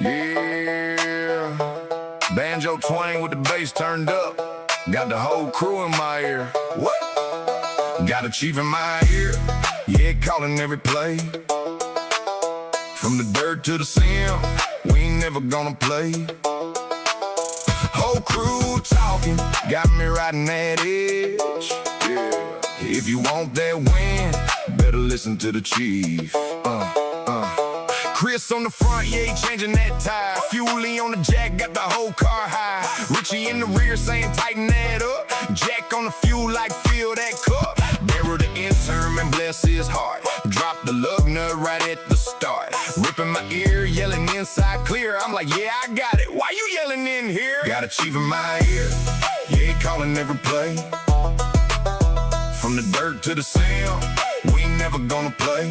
Yeah, banjo twang with the bass turned up. Got the whole crew in my ear. What? Got a chief in my ear. Yeah, calling every play. From the dirt to the sim, we ain't never gonna play. Whole crew talking, got me riding that edge. Yeah, if you want that win, better listen to the chief. Chris on the front, yeah, he changing that tire. Fuelie on the jack, got the whole car high. Richie in the rear saying tighten that up. Jack on the fuel like fill that cup. Barrel the intern and bless his heart. Drop the lug nut right at the start. Ripping my ear, yelling inside clear. I'm like, yeah, I got it. Why you yelling in here? Got a chief in my ear. Yeah, he calling every play. From the dirt to the sale, we ain't never gonna play.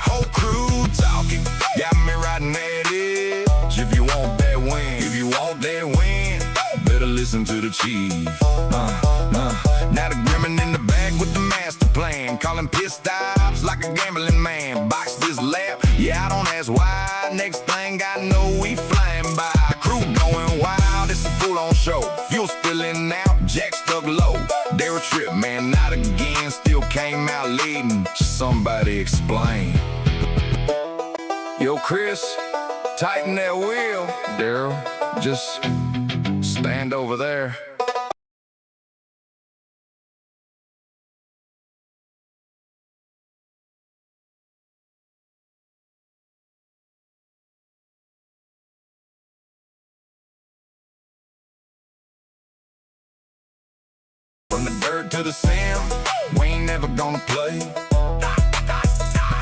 Whole crew talking, got me riding that edge. If you want that win, if you want that win, better listen to the chief. Now the gremlin in the back with the master plan, calling pit stops like a gambling man. Box this lap, yeah, I don't ask why. Next thing I know, we flying by. Crew going wild, it's a full-on show. Fuel spilling out, jack stuck low. They were trip, man, not again. Still came out leading. Somebody explain. Yo, Chris, tighten that wheel. Daryl, just stand over there. From the dirt to the sim, we ain't never gonna play.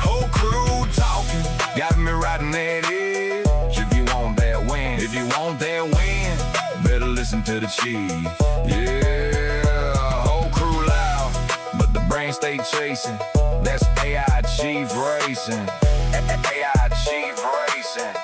Whole crew talking, got me riding that edge. If you want that win, if you want that win, better listen to the chief. Yeah, whole crew loud, but the brain stay chasing. That's AI Chief Racing. AI Chief Racing.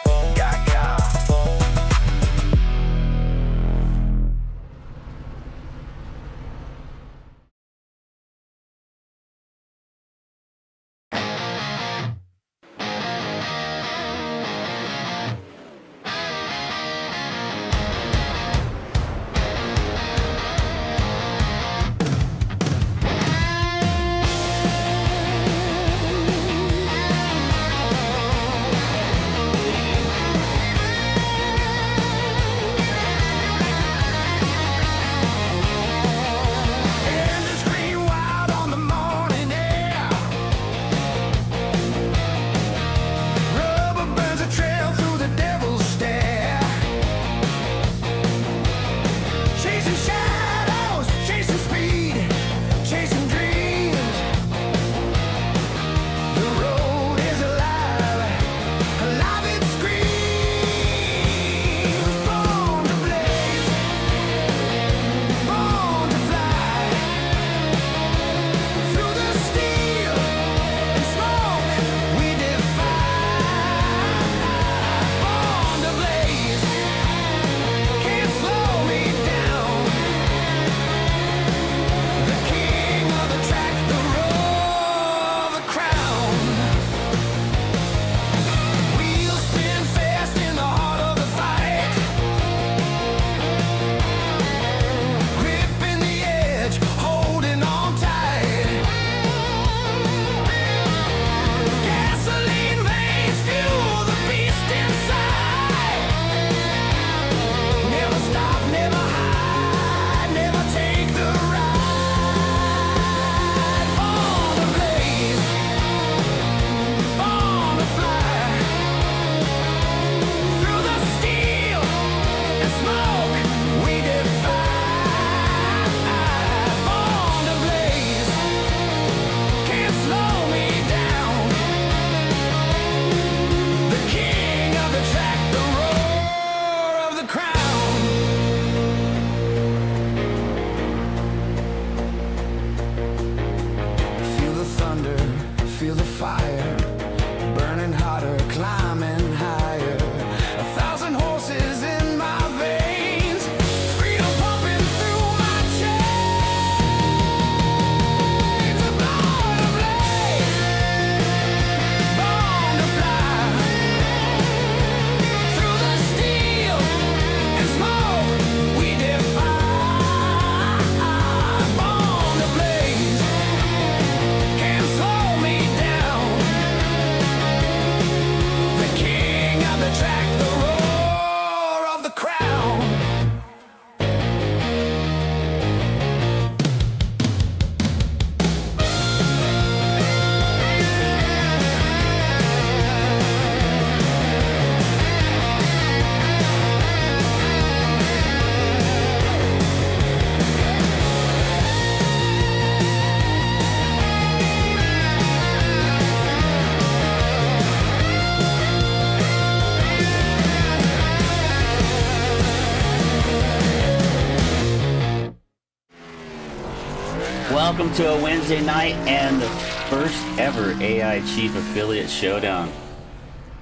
welcome to a Wednesday night and the first ever AI Chief Affiliate Showdown.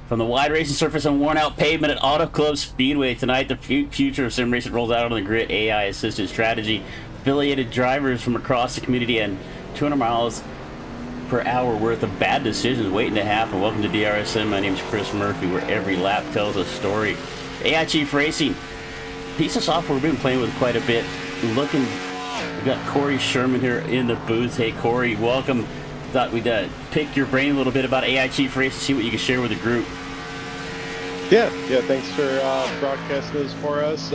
From the wide racing surface and worn out pavement at Auto Club Speedway tonight, the future of sim racing rolls out on the grid. AI assisted strategy, affiliated drivers from across the community, and 200 miles per hour worth of bad decisions waiting to happen. Welcome to DRSN. My name is Chris Murphy, where every lap tells a story. AI Chief Racing, piece of software we've been playing with quite a bit. We've got Corey Sherman here in the booth. Hey Corey, welcome. Thought we'd pick your brain a little bit about AI Chief Racing, see what you can share with the group. Yeah, thanks for broadcasting this for us.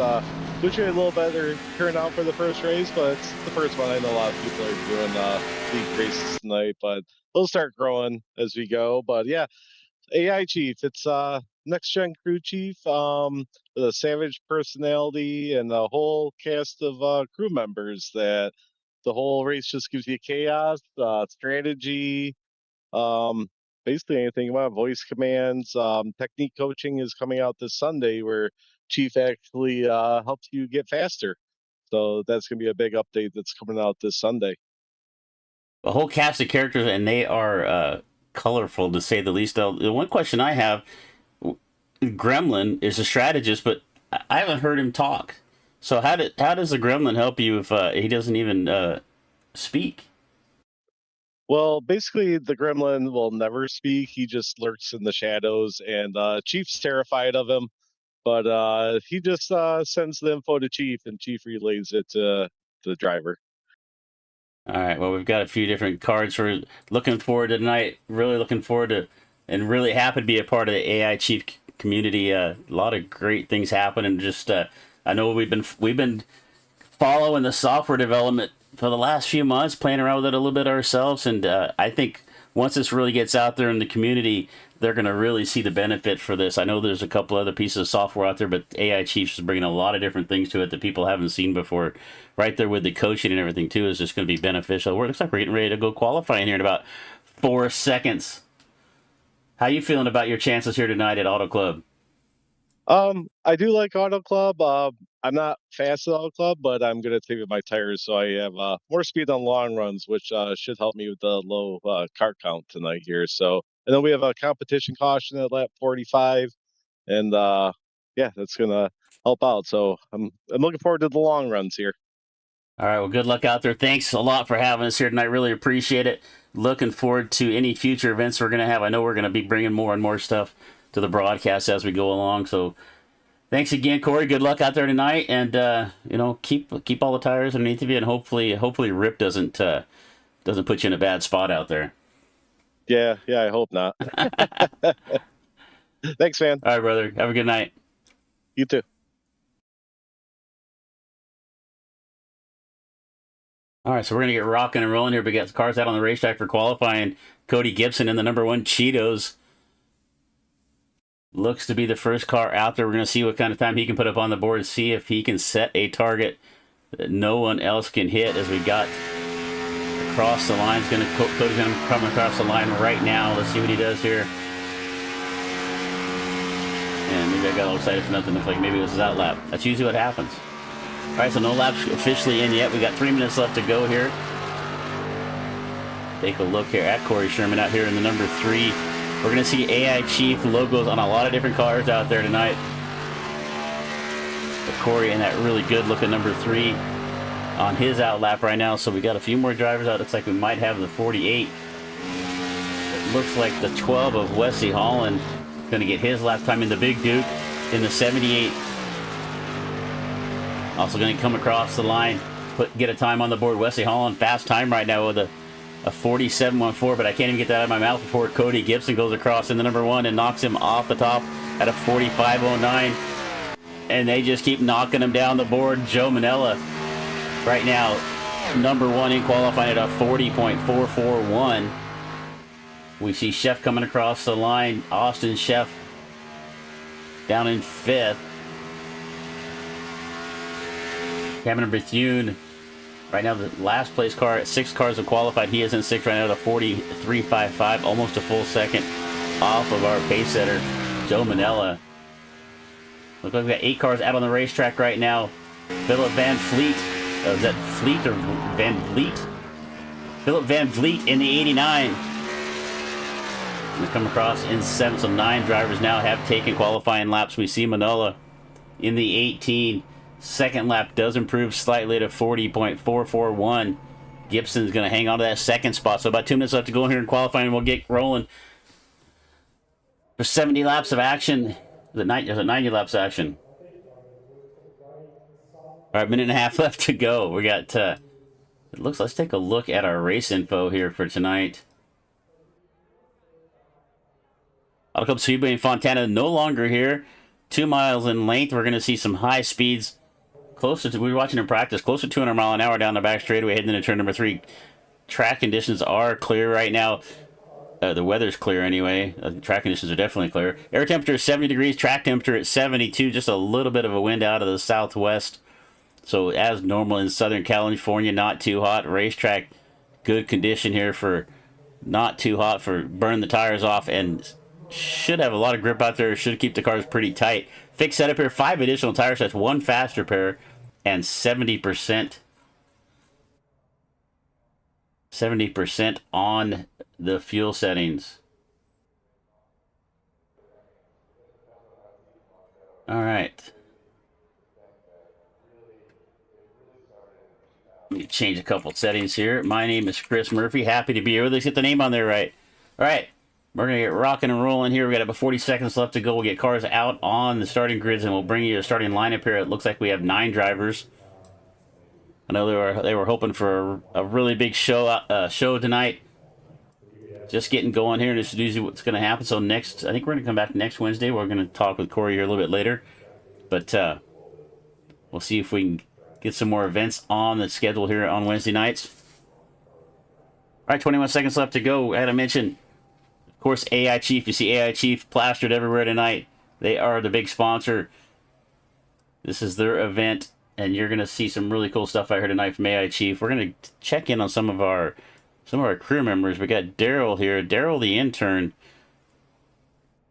Wish we had a little better turnout for the first race, but it's the first one. I know a lot of people are doing league races tonight, but they'll start growing as we go. But yeah, AI Chief, it's next gen crew chief, with a savage personality and a whole cast of crew members that the whole race just gives you chaos, strategy, basically anything about voice commands. Technique coaching is coming out this Sunday where Chief actually helps you get faster. So that's going to be a big update that's coming out this Sunday. A whole cast of characters, and they are colorful to say the least. The one question I have, Gremlin is a strategist, but I haven't heard him talk. So how does the Gremlin help you if he doesn't even speak? Well, basically, the Gremlin will never speak. He just lurks in the shadows, and Chief's terrified of him. But he just sends the info to Chief, and Chief relays it to the driver. All right. Well, we've got a few different cards. We're looking forward to tonight. Really looking forward to, and really happy to be a part of the AI Chief community. A lot of great things happen, and just I know we've been following the software development for the last few months, playing around with it a little bit ourselves, and I think once this really gets out there in the community, they're going to really see the benefit for this. I know there's a couple other pieces of software out there, but AI Chiefs is bringing a lot of different things to it that people haven't seen before. Right there with the coaching and everything too is just going to be beneficial. It looks like we're getting ready to go qualifying here in about 4 seconds. How you feeling about your chances here tonight at Auto Club? I do like Auto Club. I'm not fast at Auto Club, but I'm going to take with my tires, so I have more speed on long runs, which should help me with the low car count tonight here. So, and then we have a competition caution at lap 45, and yeah, that's going to help out. So I'm looking forward to the long runs here. All right, well, good luck out there. Thanks a lot for having us here tonight. Really appreciate it. Looking forward to any future events we're going to have. I know we're going to be bringing more and more stuff to the broadcast as we go along. So thanks again, Corey. Good luck out there tonight, and keep all the tires underneath of you, and hopefully Rip doesn't put you in a bad spot out there. Yeah, I hope not. Thanks, man. All right, brother. Have a good night. You too. All right, so we're going to get rocking and rolling here. We got the cars out on the racetrack for qualifying. Cody Gibson in the number 1 Cheetos. Looks to be the first car out there. We're going to see what kind of time he can put up on the board and see if he can set a target that no one else can hit as we got across the line. Cody's going to come across the line right now. Let's see what he does here. And maybe I got all excited for nothing. Looks like maybe it was his out lap. That's usually what happens. All right, so no laps officially in yet. We got 3 minutes left to go here. Take a look here at Corey Sherman out here in the number 3. We're going to see AI Chief logos on a lot of different cars out there tonight. But Corey in that really good looking number 3 on his out lap right now. So we got a few more drivers out. Looks like we might have the 48. It looks like the 12 of Wesley Holland going to get his lap time in the Big Duke in the 78. Also going to come across the line, get a time on the board. Wesley Holland, fast time right now with a 47.14, but I can't even get that out of my mouth before Cody Gibson goes across in the number 1 and knocks him off the top at a 45.09. And they just keep knocking him down the board. Joe Manella right now, number 1 in qualifying at a 40.441. We see Chef coming across the line. Austin Chef down in 5th. Cameron Bethune, right now the last place car at 6 cars have qualified. He is in 6th right now at a 43.55, almost a full second off of our pace setter, Joe Manella. Looks like we got 8 cars out on the racetrack right now. Philip Van Fleet, is that Fleet or Van Vliet? Philip Van Vliet in the 89. We come across in 7th, so 9 drivers now have taken qualifying laps. We see Manola in the 18. Second lap does improve slightly to 40.441. Gibson's going to hang on to that second spot. So about 2 minutes left to go here in qualifying, and we'll get rolling for 70 laps of action. Is it 90 laps of action? All right, minute and a half left to go. We got, let's take a look at our race info here for tonight. Auto Club Speedway in Fontana no longer here. 2 miles in length. We're going to see some high speeds closer to, we were watching in practice, closer to 200 mile an hour down the back straightaway heading into turn number 3. Track conditions are clear right now. The weather's clear anyway. Track conditions are definitely clear. Air temperature is 70 degrees. Track temperature at 72. Just a little bit of a wind out of the southwest. So as normal in Southern California, not too hot. Racetrack, good condition here for not too hot for burning the tires off, and should have a lot of grip out there. Should keep the cars pretty tight. Fixed setup here, 5 additional tire sets, 1 faster pair, and 70% on the fuel settings. All right. Let me change a couple settings here. My name is Chris Murphy. Happy to be here. Let's get the name on there right. All right. We're going to get rocking and rolling here. We got about 40 seconds left to go. We'll get cars out on the starting grids, and we'll bring you a starting lineup here. It looks like we have 9 drivers. I know they were hoping for a really big show tonight. Just getting going here, and this is usually what's going to happen. So next, I think we're going to come back next Wednesday. We're going to talk with Corey here a little bit later. But we'll see if we can get some more events on the schedule here on Wednesday nights. All right, 21 seconds left to go. I had to mention, of course, AI Chief. You see AI Chief plastered everywhere tonight. They are the big sponsor. This is their event, and you're going to see some really cool stuff out here tonight from AI Chief. We're going to check in on some of our crew members. We got Daryl here. Daryl, the intern.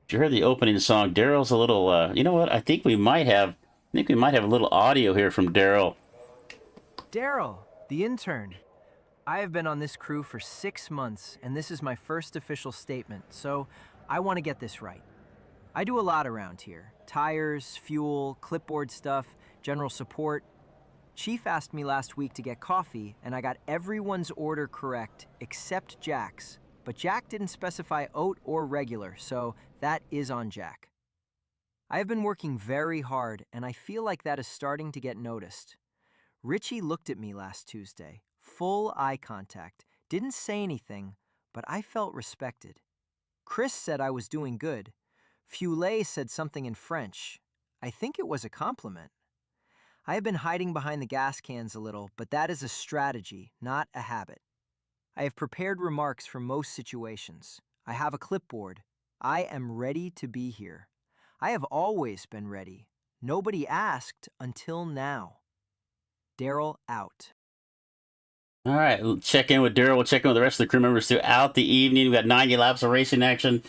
If you heard the opening song, Daryl's a little. You know what? I think we might have a little audio here from Daryl. Daryl, the intern. I have been on this crew for 6 months, and this is my first official statement, so I want to get this right. I do a lot around here. Tires, fuel, clipboard stuff, general support. Chief asked me last week to get coffee, and I got everyone's order correct except Jack's. But Jack didn't specify oat or regular, so that is on Jack. I have been working very hard, and I feel like that is starting to get noticed. Richie looked at me last Tuesday, full eye contact, didn't say anything, but I felt respected. Chris said I was doing good. Foulet said something in French. I think it was a compliment. I have been hiding behind the gas cans a little, but that is a strategy, not a habit. I have prepared remarks for most situations. I have a clipboard. I am ready to be here. I have always been ready. Nobody asked until now. Daryl out. All right, we'll check in with Daryl. We'll check in with the rest of the crew members throughout the evening. We've got 90 laps of racing action.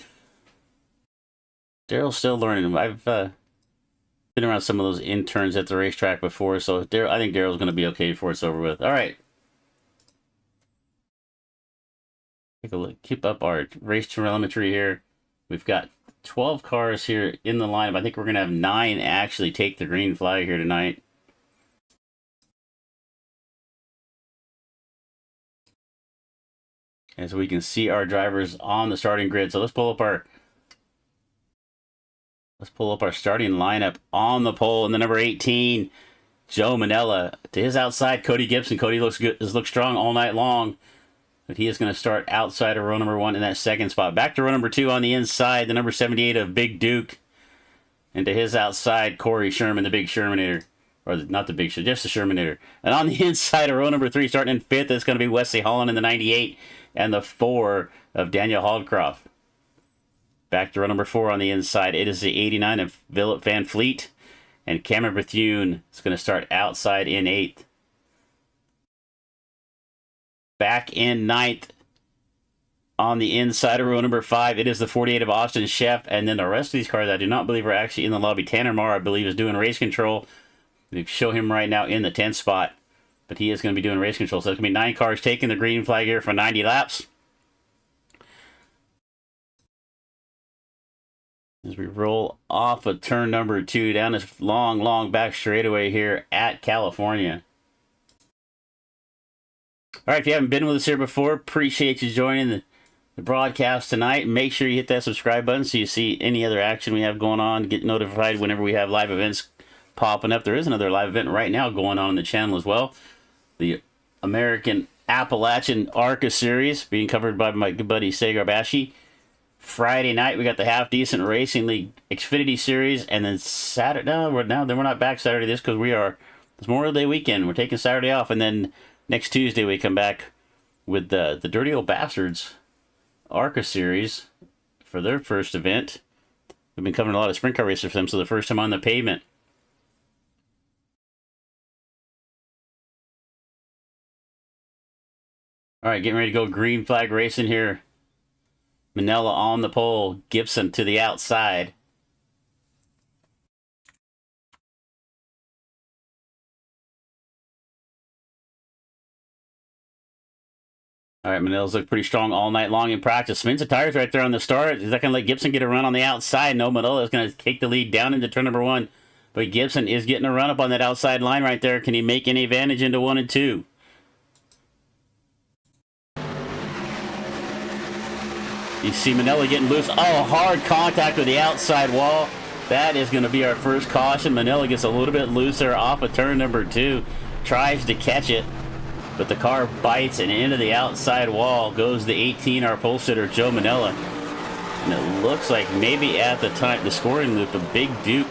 Daryl's still learning. I've been around some of those interns at the racetrack before, so I think Daryl's going to be okay before it's over with. All right. Take a look. Keep up our race telemetry here. We've got 12 cars here in the lineup. I think we're going to have 9 actually take the green flag here tonight. As we can see our drivers on the starting grid. So let's pull up our starting lineup on the pole. In the number 18, Joe Manella. To his outside, Cody Gibson. Cody looks good, has looked strong all night long. But he is going to start outside of row number 1 in that second spot. Back to row number 2 on the inside, the number 78 of Big Duke. And to his outside, Corey Sherman, the Big Shermanator. Or not the Big Sherman, just the Shermanator. And on the inside of row number 3, starting in 5th, it's going to be Wesley Holland in the 98 and the 4 of Daniel Holdcroft. Back to row number 4 on the inside. It is the 89 of Philip Van Fleet. And Cameron Bethune is going to start outside in 8th. Back in 9th on the inside of row number 5, it is the 48 of Austin Sheff. And then the rest of these cars I do not believe are actually in the lobby. Tanner Marr, I believe, is doing race control. They show him right now in the 10th spot. but he is going to be doing race control. So it's going to be 9 cars taking the green flag here for 90 laps. As we roll off of turn number 2 down this long back straightaway here at California. All right, if you haven't been with us here before, appreciate you joining the broadcast tonight. Make sure you hit that subscribe button so you see any other action we have going on. Get notified whenever we have live events popping up. There is another live event right now going on the channel as well. The American Appalachian ARCA Series being covered by my good buddy Sagar Bashi. Friday night we got the Half Decent Racing League Xfinity Series, and then Saturday. No, we're not back Saturday this because it's Memorial Day weekend. We're taking Saturday off, and then next Tuesday we come back with the Dirty Old Bastards ARCA Series for their first event. We've been covering a lot of sprint car racers for them, so the first time on the pavement. All right, getting ready to go green flag racing here. Manella on the pole, Gibson to the outside. All right, Manella's looked pretty strong all night long in practice. Spins the tires right there on the start. Is that going to let Gibson get a run on the outside? No, Manella is going to take the lead down into turn number 1. But Gibson is getting a run up on that outside line right there. Can he make any advantage into 1 and 2? You see Manella getting loose. Oh, hard contact with the outside wall. That is going to be our first caution. Manella gets a little bit looser off of turn number 2. Tries to catch it, but the car bites and into the outside wall goes the 18, our pole sitter, Joe Manella. And it looks like maybe at the time, the scoring loop, the Big Duke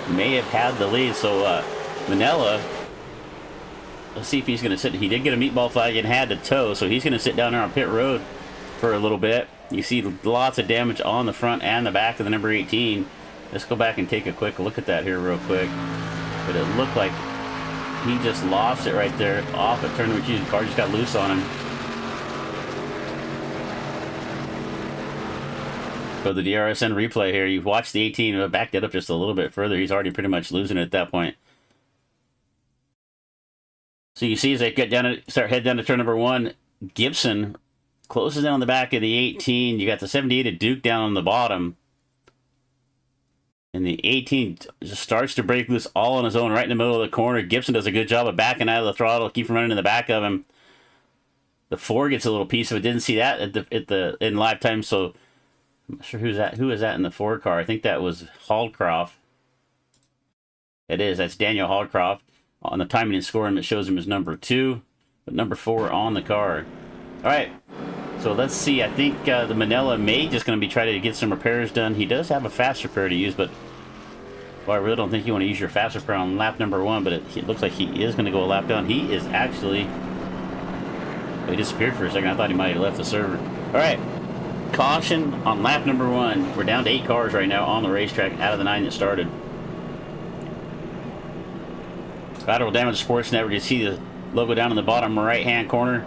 may have had the lead. So Manella, let's see if he's going to sit. He did get a meatball flag and had to tow, so he's going to sit down there on pit road for a little bit. You see lots of damage on the front and the back of the number 18. Let's go back and take a quick look at that here real quick. But it looked like he just lost it right there off at turn number 2. The car just got loose on him. So the DRSN replay here. You've watched the 18 back that up just a little bit further. He's already pretty much losing it at that point. So you see as they get down to head down to turn number 1, Gibson closes in on the back of the 18. You got the 78 of Duke down on the bottom. And the 18 just starts to break loose all on his own right in the middle of the corner. Gibson does a good job of backing out of the throttle, keep from running in the back of him. The 4 gets a little piece of it. Didn't see that in live time, so I'm not sure who is that in the 4 car. I think that was Haldcroft. It is. That's Daniel Haldcroft. On the timing and scoring, it shows him as number 2, but number 4 on the car. All right. So let's see. I think the Manella may just going to be trying to get some repairs done. He does have a fast repair to use, but well, I really don't think you want to use your fast repair on lap number 1. But it looks like he is going to go a lap down. He is actually. He disappeared for a second. I thought he might have left the server. All right. Caution on lap number 1. We're down to 8 cars right now on the racetrack out of the 9 that started. Collateral Damage Sports Network. You see the logo down in the bottom right-hand corner.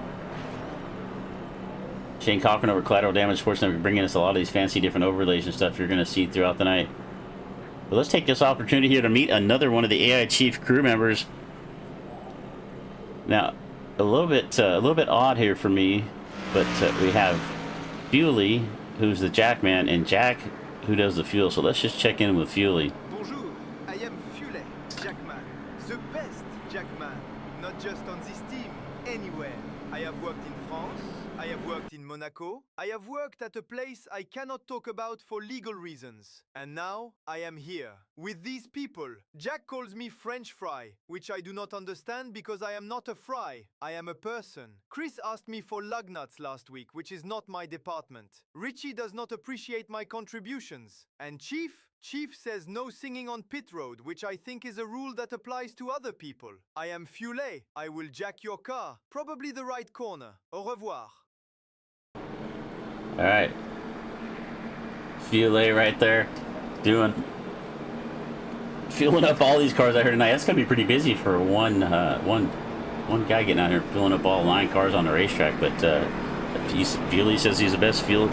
Shane Cochran over Collateral Damage Sports Network bringing us a lot of these fancy different overlays and stuff you're going to see throughout the night. But let's take this opportunity here to meet another one of the AI Chief crew members. Now, a little bit odd here for me, but we have Fuely, who's the Jackman, and Jack, who does the fuel. So let's just check in with Fuely. Bonjour, I am Fuely, Jackman, the best Jackman, not just on this team, anywhere. I have worked in France, I have worked in Monaco, I have worked at a place I cannot talk about for legal reasons. And now, I am here, with these people. Jack calls me French fry, which I do not understand because I am not a fry, I am a person. Chris asked me for lug nuts last week, which is not my department. Richie does not appreciate my contributions. And Chief says no singing on pit road, which I think is a rule that applies to other people. I am Fulet. I will jack your car. Probably the right corner. Au revoir. All right. Fulet right there. Fueling up all these cars out here tonight. That's going to be pretty busy for one guy getting out here filling up all 9 cars on the racetrack. But Fulet says he's the best fuel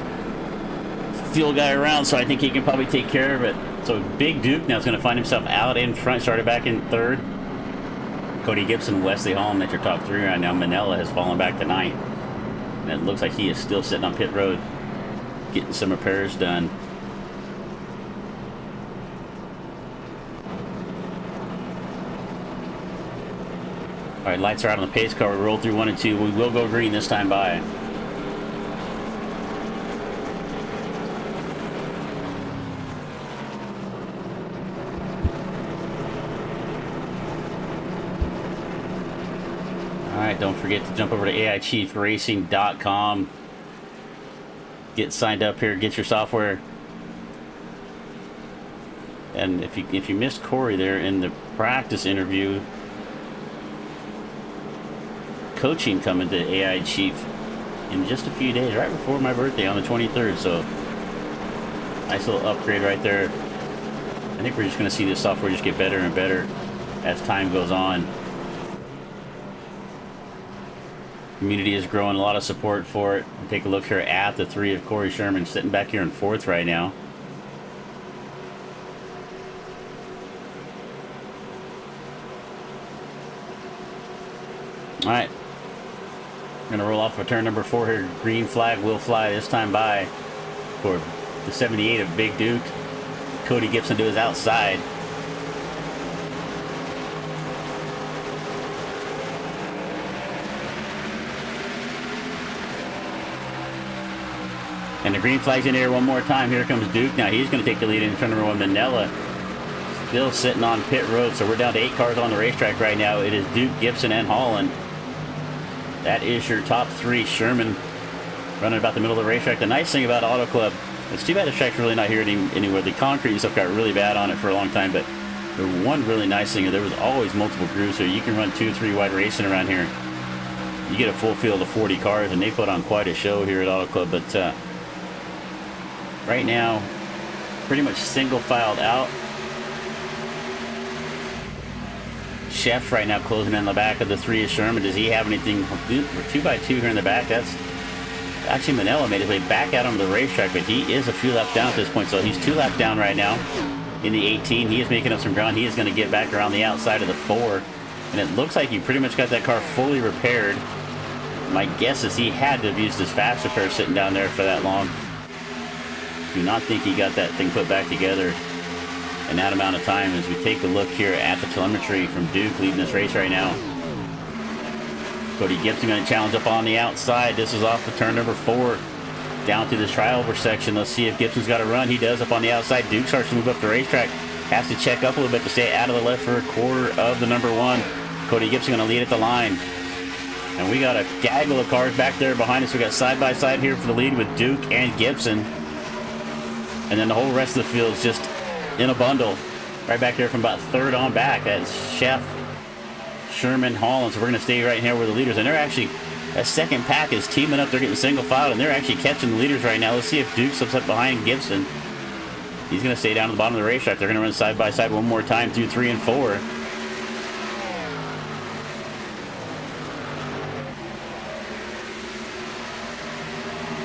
guy around, so I think he can probably take care of it. So Big Duke now is going to find himself out in front, started back in 3rd. Cody Gibson, Wesley Holland at your top 3 right now. Manella has fallen back to 9th. And it looks like he is still sitting on pit road, getting some repairs done. All right, lights are out on the pace car. We roll through 1 and 2. We will go green this time by. Alright, don't forget to jump over to AIChiefRacing.com. Get signed up here, get your software. And if you missed Corey there in the practice interview, coaching coming to AI Chief in just a few days, right before my birthday on the 23rd. So nice little upgrade right there. I think we're just going to see this software just get better and better as time goes on. Community is growing, a lot of support for it. Take a look here at the 3 of Corey Sherman sitting back here in 4th right now. All right, gonna roll off of turn number 4 here. Green flag will fly this time by for the 78 of Big Duke. Cody Gibson to his outside. And the green flag's in here one more time. Here comes Duke. Now he's going to take the lead in turn number 1. Manella still sitting on pit road. So we're down to 8 cars on the racetrack right now. It is Duke, Gibson, and Holland. That is your top 3. Sherman running about the middle of the racetrack. The nice thing about Auto Club, it's too bad the track's really not here anywhere. The concrete and stuff got really bad on it for a long time. But the one really nice thing is there was always multiple grooves. So you can run 2 or 3 wide racing around here. You get a full field of 40 cars. And they put on quite a show here at Auto Club. But right now, pretty much single filed out. Chef right now closing in the back of the 3 of Sherman. Does he have anything? 2x2 here in the back. That's actually Manella made his way back out onto the racetrack, but he is a few laps down at this point. So he's 2 laps down right now in the 18. He is making up some ground. He is going to get back around the outside of the 4. And it looks like he pretty much got that car fully repaired. My guess is he had to have used his fast repair sitting down there for that long. Do not think he got that thing put back together in that amount of time. As we take a look here at the telemetry from Duke leading this race right now. Cody Gibson going to challenge up on the outside. This is off the turn number 4 down to this triover section. Let's see if Gibson's got a run. He does up on the outside. Duke starts to move up the racetrack. Has to check up a little bit to stay out of the left for a quarter of the number 1. Cody Gibson going to lead at the line. And we got a gaggle of cars back there behind us. We got side by side here for the lead with Duke and Gibson. And then the whole rest of the field is just in a bundle. Right back there from about 3rd on back. That's Chef, Sherman, Holland. So we're going to stay right here with the leaders. And they're actually, that second pack is teaming up. They're getting single filed, and they're actually catching the leaders right now. Let's see if Duke slips up behind Gibson. He's going to stay down at the bottom of the racetrack. They're going to run side by side one more time through 3 and 4.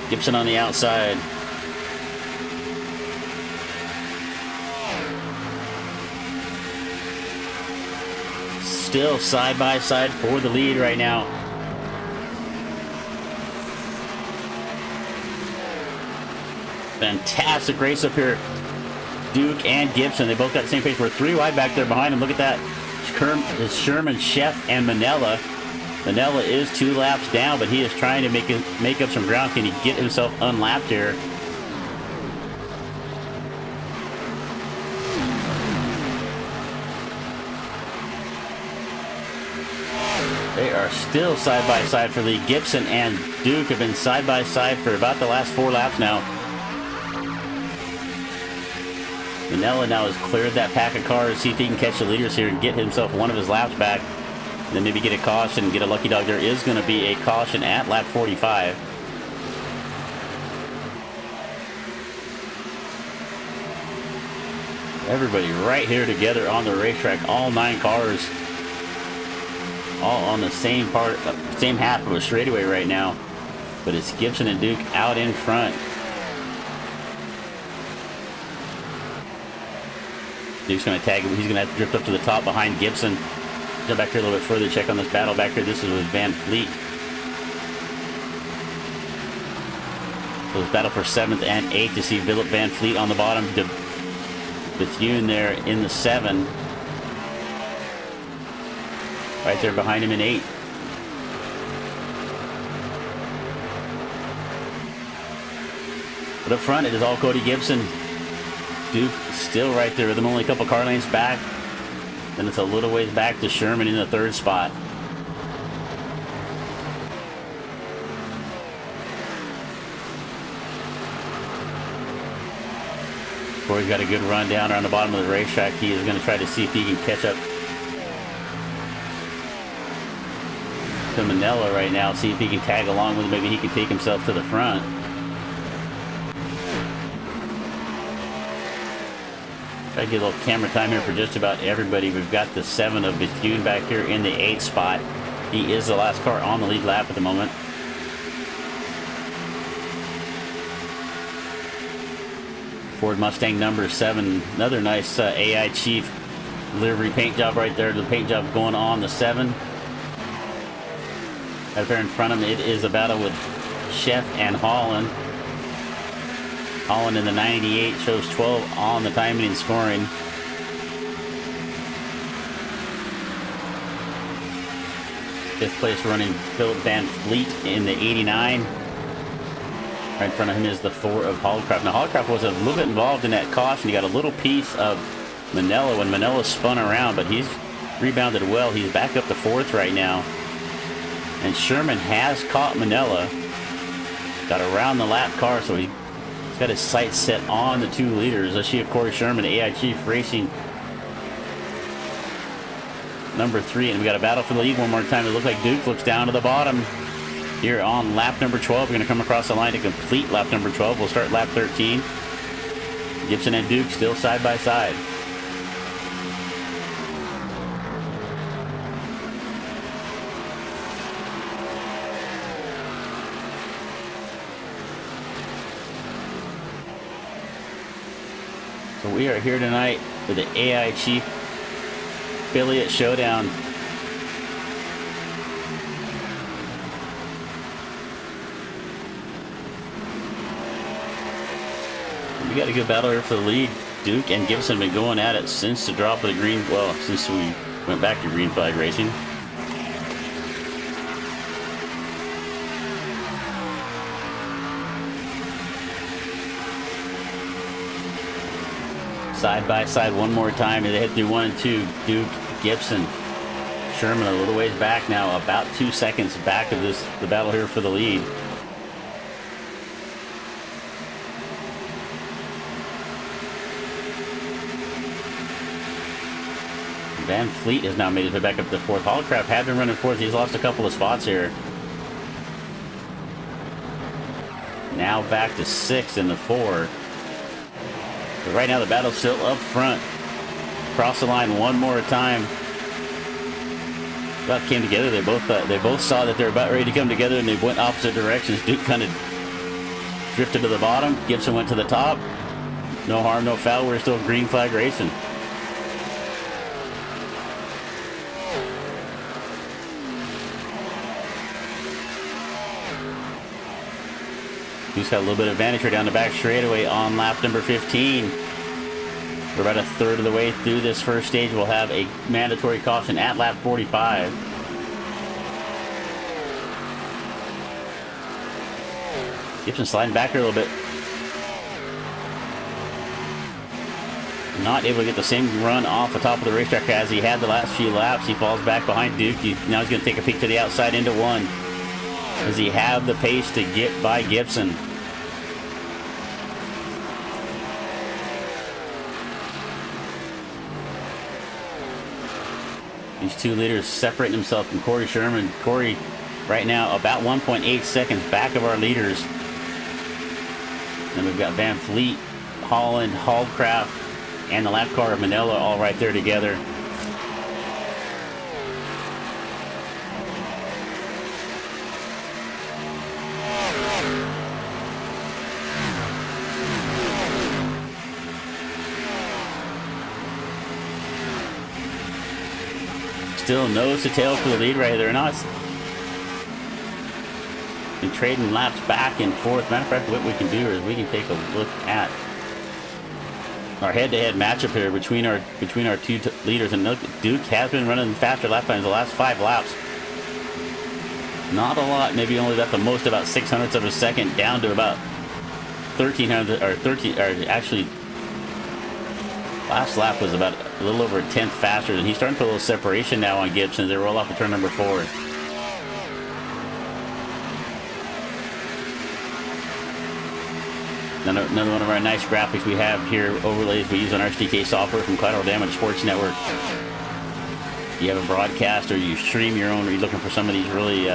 Gibson on the outside. Still side by side for the lead right now. Fantastic race up here. Duke and Gibson, they both got the same pace. We're 3 wide back there behind them. Look at that. It's Sherman, Chef, and Manella. Manella is 2 laps down, but he is trying to make up some ground. Can he get himself unlapped here? They are still side by side for the Gibson and Duke have been side by side for about the last 4 laps now. Manella now has cleared that pack of cars, see if he can catch the leaders here and get himself one of his laps back. Then maybe get a caution, get a lucky dog. There is going to be a caution at lap 45. Everybody right here together on the racetrack, all 9 cars. All on the same half of a straightaway right now. But it's Gibson and Duke out in front. Duke's going to tag him. He's going to have to drift up to the top behind Gibson. Jump back here a little bit further, check on this battle back here. This is with Van Fleet. So it's battle for 7th and 8th to see Philip Van Fleet on the bottom. Bethune there in the 7. Right there behind him in 8. But up front, it is all Cody Gibson. Duke still right there with him, only a couple car lanes back. Then it's a little ways back to Sherman in the 3rd spot. Corey's got a good run down around the bottom of the racetrack. He is going to try to see if he can catch up to Manella right now. See if he can tag along with him. Maybe he can take himself to the front. Try to get a little camera time here for just about everybody. We've got the 7 of Bethune back here in the 8th spot. He is the last car on the lead lap at the moment. Ford Mustang number 7. Another nice AI Chief livery paint job right there. The paint job going on the 7. Right there in front of him, it is a battle with Chef and Holland. Holland in the 98 shows 12 on the timing and scoring. Fifth place running Philip Van Fleet in the 89. Right in front of him is the 4 of Hollcraft. Now Hollcraft was a little bit involved in that caution. He got a little piece of Manella when Manella spun around, but he's rebounded well. He's back up to 4th right now. And Sherman has caught Manella. Got around the lap car, so he's got his sights set on the 2 leaders. Let's see if Corey Sherman, AI Chief Racing number 3. And we got a battle for the lead one more time. It looks like Duke looks down to the bottom. Here on lap number 12, we're going to come across the line to complete lap number 12. We'll start lap 13. Gibson and Duke still side by side. So we are here tonight with the AI Chief affiliate showdown. We got a good battle here for the lead. Duke and Gibson have been going at it since the drop of the green, well, since we went back to green flag racing. Side by side one more time. They hit through 1 and 2. Duke, Gibson, Sherman a little ways back now, about 2 seconds back of the battle here for the lead. Van Fleet has now made his way back up to 4th. Hollcraft had been running 4th. He's lost a couple of spots here. Now back to 6th in the 4. But right now the battle's still up front. Cross the line one more time. About came together. They both saw that they're about ready to come together, and they went opposite directions. Duke kind of drifted to the bottom. Gibson went to the top. No harm, no foul. We're still green flag racing. Duke's got a little bit of advantage here down the back straightaway on lap number 15. We're about a third of the way through this first stage. We'll have a mandatory caution at lap 45. Gibson sliding back here a little bit. Not able to get the same run off the top of the racetrack as he had the last few laps. He falls back behind Duke. Now he's going to take a peek to the outside into 1. Does he have the pace to get by Gibson? These 2 leaders separating himself from Corey Sherman. Corey right now about 1.8 seconds back of our leaders. And we've got Van Fleet, Holland, Hollcraft, and the lap car of Manila all right there together. still nose to tail for the lead right here. They're not and trading laps back and forth. Matter of fact, what we can do is we can take a look at our head-to-head matchup here between our two leaders. And look, Duke has been running faster lap times the last 5 laps. Not a lot, maybe only at the most about 600ths of a second, down to about 1300 or 13. Or actually, last lap was about a little over a tenth faster. And he's starting to put a little separation now on Gibson as they roll off of turn number 4. Another one of our nice graphics we have here, overlays we use on our SDK software from Collateral Damage Sports Network. You have a broadcast or you stream your own, or you're looking for some of these really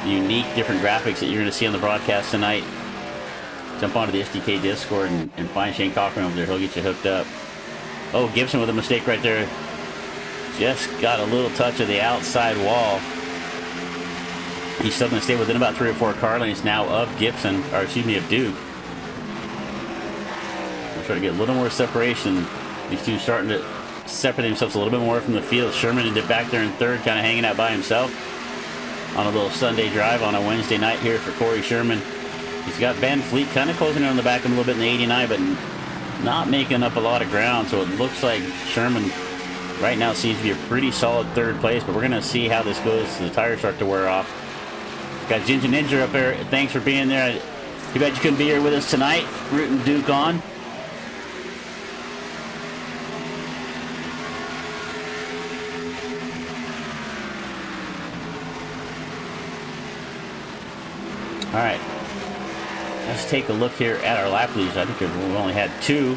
unique different graphics that you're going to see on the broadcast tonight, jump onto the SDK Discord and find Shane Cochran over there. He'll get you hooked up. Oh, Gibson with a mistake right there. Just got a little touch of the outside wall. He's still going to stay within about 3 or 4 car lanes now of Gibson, or excuse me, of Duke. Try to get a little more separation. These two starting to separate themselves a little bit more from the field. Sherman ended back there in third, kind of hanging out by himself on a little Sunday drive on a Wednesday night here for Corey Sherman. He's got Van Fleet kind of closing in on the back of him a little bit in the 89, but not making up a lot of ground. So it looks like Sherman right now seems to be a pretty solid third place, but we're going to see how this goes as the tires start to wear off. Got Ginger Ninja up there. Thanks for being there. Too bad you couldn't be here with us tonight, rooting Duke on. All right, let's take a look here at our lap leads. I think we've only had 2.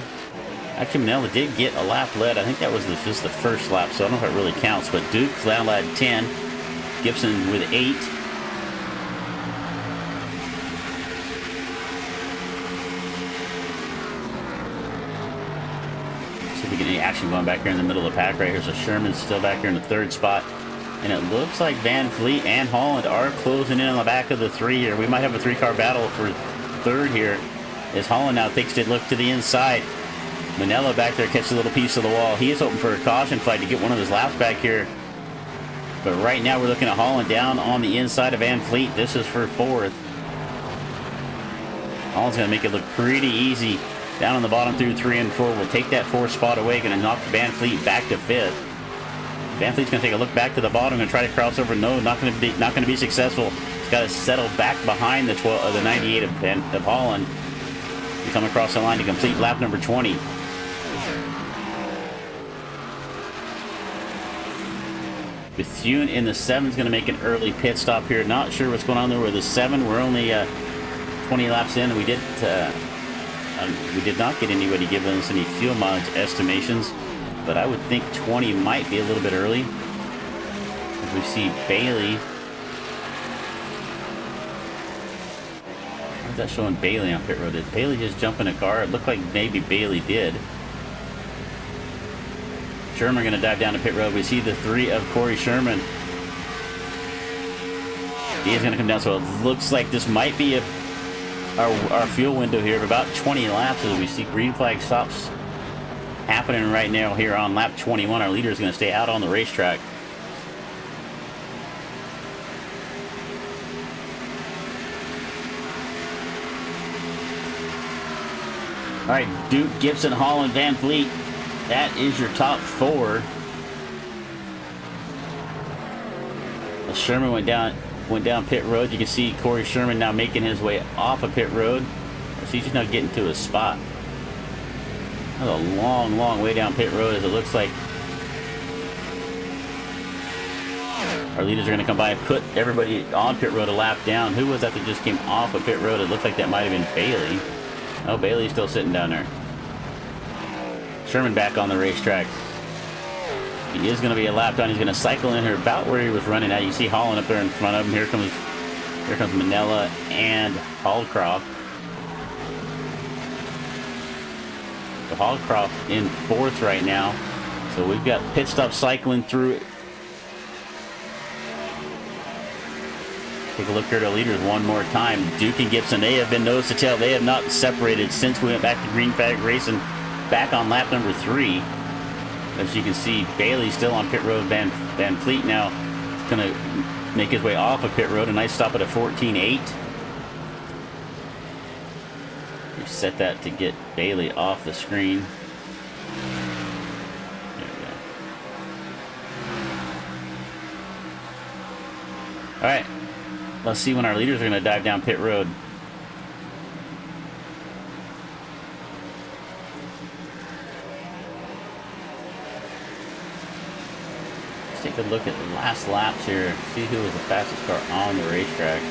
Actually, Manila did get a lap led. I think that was just the first lap, so I don't know if it really counts. But Duke's now led 10, Gibson with 8. See if we get any action going back here in the middle of the pack right here. So Sherman's still back here in the 3rd spot. And it looks like Van Fleet and Holland are closing in on the back of the 3 here. We might have a 3-car battle for 3rd here as Holland now takes a look to the inside. Manella back there catches a little piece of the wall. He is hoping for a caution fight to get one of his laps back here. But right now we're looking at Holland down on the inside of Van Fleet. This is for 4th. Holland's going to make it look pretty easy down on the bottom through 3 and 4. We'll take that 4th spot away. Going to knock Van Fleet back to 5th. Van Fleet's going to take a look back to the bottom and try to cross over. No, not going to be successful. He's got to settle back behind the 98 of Holland. We come across the line to complete lap number 20. Bethune in the 7 is going to make an early pit stop here. Not sure what's going on there with the 7. We're only 20 laps in. We did not get anybody giving us any fuel mileage estimations. But I would think 20 might be a little bit early. As we see Bailey. Why is that showing Bailey on pit road? Did Bailey just jump in a car? It looked like maybe Bailey did. Sherman going to dive down to pit road. We see the 3 of Corey Sherman. He is going to come down. So it looks like this might be our fuel window here of about 20 laps as we see green flag stops happening right now here on lap 21. Our leader is going to stay out on the racetrack. All right, Duke, Gibson, Holland, Van Fleet. That is your top 4. As Sherman went down pit road. You can see Corey Sherman now making his way off of pit road. So he's just now getting to his spot. That's a long, long way down pit road as it looks like our leaders are going to come by and put everybody on pit road a lap down. Who was that just came off of pit road? It looked like that might have been Bailey. Oh, Bailey's still sitting down there. Sherman back on the racetrack. He is going to be a lap down. He's going to cycle in here about where he was running at. You see Holland up there in front of him. Here comes Manella and Hallcroft. So Hallcroft in 4th right now. So we've got pit stop cycling through. Take a look here at our leaders one more time. Duke and Gibson, they have been nose to tail. They have not separated since we went back to green flag racing back on lap number 3. As you can see, Bailey still on pit road. Van Fleet now is going to make his way off of pit road. A nice stop at a 14.8. You set that to get Bailey off the screen. There we go. All right, let's see when our leaders are going to dive down pit road. Take a look at the last laps here. See who was the fastest car on the racetrack.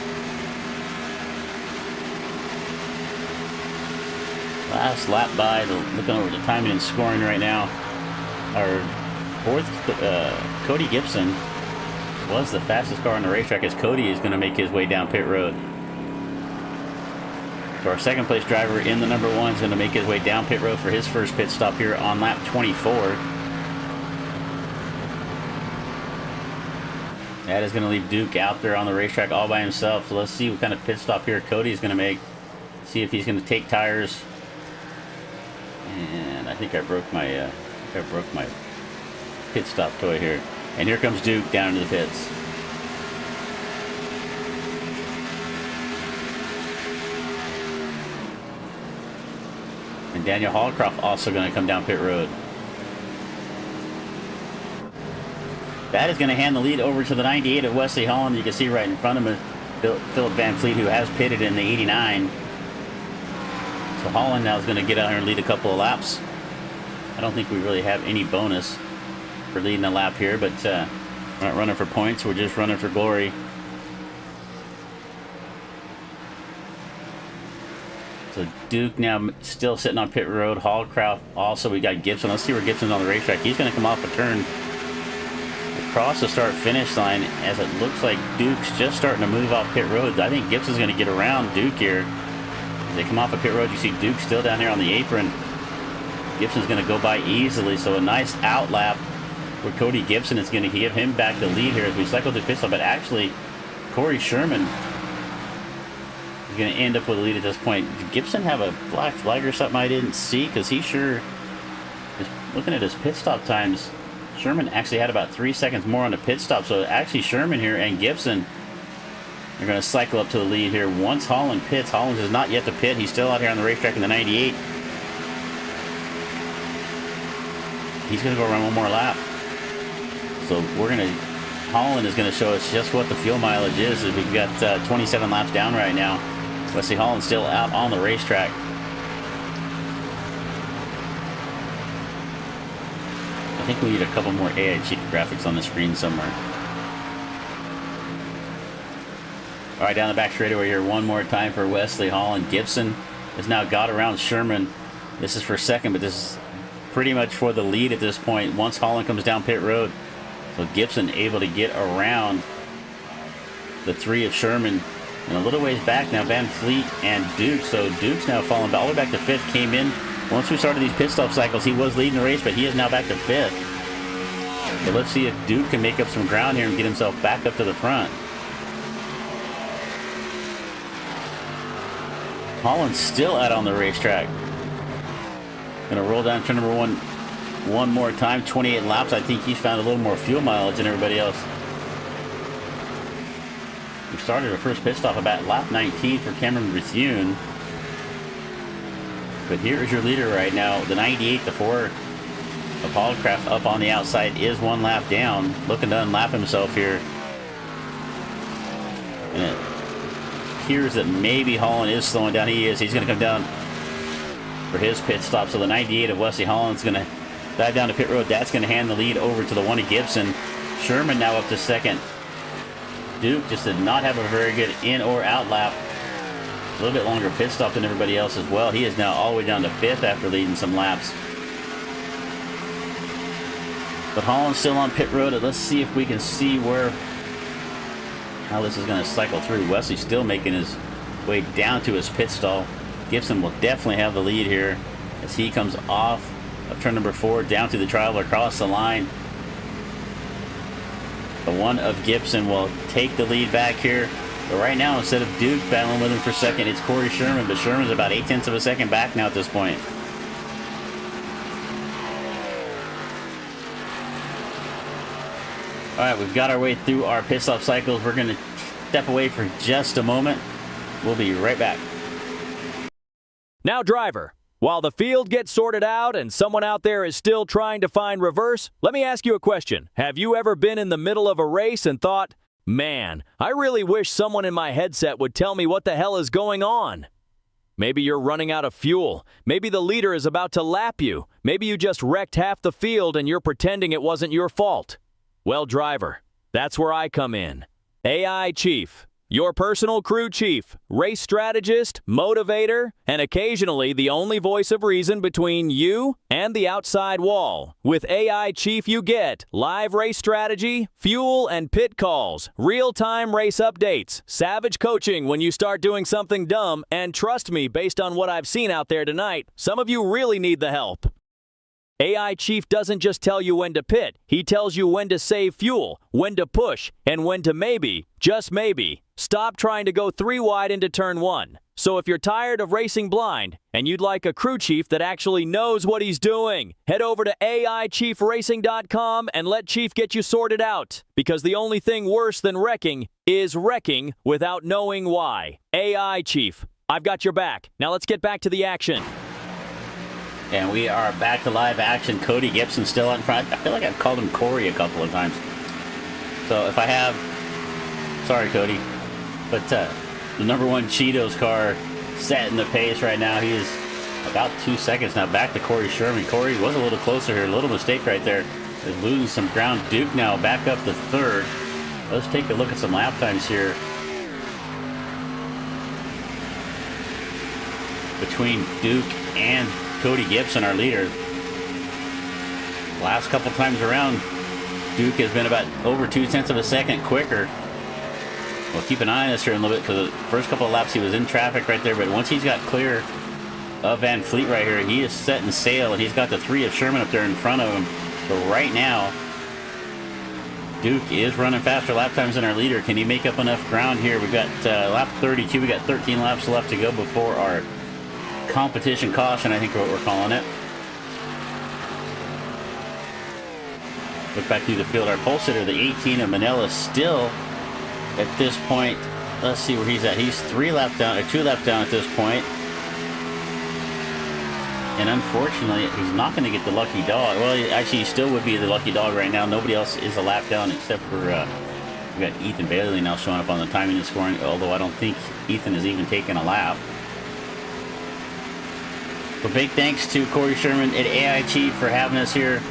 Last lap by, looking over the timing and scoring right now. Our fourth, Cody Gibson was the fastest car on the racetrack, as Cody is going to make his way down pit road. So our second place driver in the number 1 is going to make his way down pit road for his first pit stop here on lap 24. That is going to leave Duke out there on the racetrack all by himself. So let's see what kind of pit stop here Cody is going to make. See if he's going to take tires. And I think I broke my pit stop toy here. And here comes Duke down into the pits. And Daniel Hallcroft also going to come down pit road. That is going to hand the lead over to the 98 of Wesley Holland. You can see right in front of him Philip Van Fleet, who has pitted in the 89. So Holland now is going to get out here and lead a couple of laps. I don't think we really have any bonus for leading a lap here, but we're not running for points. We're just running for glory. So Duke now still sitting on pit road. Hallcroft also. We got Gibson. Let's see where Gibson's on the racetrack. He's going to come off a turn across the start-finish line, as it looks like Duke's just starting to move off pit road. I think Gibson's going to get around Duke here. As they come off of pit road, you see Duke still down here on the apron. Gibson's going to go by easily, so a nice out lap where Cody Gibson is going to give him back the lead here as we cycle the pit stop. But actually, Corey Sherman is going to end up with a lead at this point. Did Gibson have a black flag or something I didn't see? Because he sure is, looking at his pit stop times, Sherman actually had about 3 seconds more on the pit stop. So actually Sherman here and Gibson are going to cycle up to the lead here once Holland pits. Holland is not yet to pit. He's still out here on the racetrack in the 98. He's going to go around one more lap. So Holland is going to show us just what the fuel mileage is. We've got 27 laps down right now. Wesley Holland still out on the racetrack. I think we need a couple more AI Chief graphics on the screen somewhere. All right, down the back straightaway here one more time for Wesley Holland. Gibson has now got around Sherman. This is for second, but this is pretty much for the lead at this point once Holland comes down pit road. So Gibson able to get around the 3 of Sherman. And a little ways back now, Van Fleet and Duke. So Duke's now falling all the way back to 5th. Came in. Once we started these pit stop cycles, he was leading the race, but he is now back to 5th. So let's see if Duke can make up some ground here and get himself back up to the front. Holland's still out on the racetrack. Gonna roll down turn number 1 one more time. 28 laps. I think he's found a little more fuel mileage than everybody else. We started our first pit stop about lap 19 for Cameron Bethune. But here is your leader right now. The 98, the 4 of Hallcraft up on the outside, is 1 lap down. Looking to unlap himself here. And it appears that maybe Holland is slowing down. He is. He's going to come down for his pit stop. So the 98 of Wesley Holland's going to dive down to pit road. That's going to hand the lead over to the 1 of Gibson. Sherman now up to 2nd. Duke just did not have a very good in or out lap. A little bit longer pit stop than everybody else as well. He is now all the way down to 5th after leading some laps. But Holland's still on pit road. Let's see if we can see how this is going to cycle through. Wesley's still making his way down to his pit stall. Gibson will definitely have the lead here as he comes off of turn number 4 down to the trial across the line. The 1 of Gibson will take the lead back here. But right now, instead of Duke battling with him for 2nd, it's Corey Sherman. But Sherman's about 0.8 of a second back now at this point. right, we've got our way through our pit stop cycles. We're going to step away for just a moment. We'll be right back. Now, driver, while the field gets sorted out and someone out there is still trying to find reverse, let me ask you a question. Have you ever been in the middle of a race and thought, man, I really wish someone in my headset would tell me what the hell is going on? Maybe you're running out of fuel. Maybe the leader is about to lap you. Maybe you just wrecked half the field and you're pretending it wasn't your fault. Well, driver, that's where I come in. AI Chief, your personal crew chief, race strategist, motivator, and occasionally the only voice of reason between you and the outside wall. With AI Chief, you get live race strategy, fuel and pit calls, real-time race updates, savage coaching when you start doing something dumb, and trust me, based on what I've seen out there tonight, some of you really need the help. AI Chief doesn't just tell you when to pit, he tells you when to save fuel, when to push, and when to maybe, just maybe, stop trying to go 3 wide into turn 1. So if you're tired of racing blind, and you'd like a crew chief that actually knows what he's doing, head over to AIChiefRacing.com and let Chief get you sorted out. Because the only thing worse than wrecking is wrecking without knowing why. AI Chief, I've got your back. Now let's get back to the action. And we are back to live action. Cody Gibson still out in front. I feel like I've called him Corey a couple of times. So if I have, sorry Cody, but the #1 Cheetos car setting the pace right now. He is about 2 seconds now back to Corey Sherman. Corey was a little closer here. A little mistake right there. Is losing some ground. Duke now back up to 3rd. Let's take a look at some lap times here. Between Duke and Cody Gibson, our leader. Last couple times around, Duke has been about over 0.2 of a second quicker. We'll keep an eye on this here in a little bit because the first couple of laps he was in traffic right there, but once he's got clear of Van Fleet right here, he is setting sail and he's got the 3 of Sherman up there in front of him. But right now, Duke is running faster lap times than our leader. Can he make up enough ground here? We've got lap 32. We got 13 laps left to go before our competition caution, I think what we're calling it. Look back through the field. Our pole sitter, the 18 of Manila, still at this point. Let's see where he's at. He's 3 laps down, or 2 laps down at this point. And unfortunately, he's not going to get the lucky dog. Well, actually, he still would be the lucky dog right now. Nobody else is a lap down except for we got Ethan Bailey now showing up on the timing and scoring. Although I don't think Ethan has even taken a lap. But big thanks to Corey Sherman at AI Chief for having us here.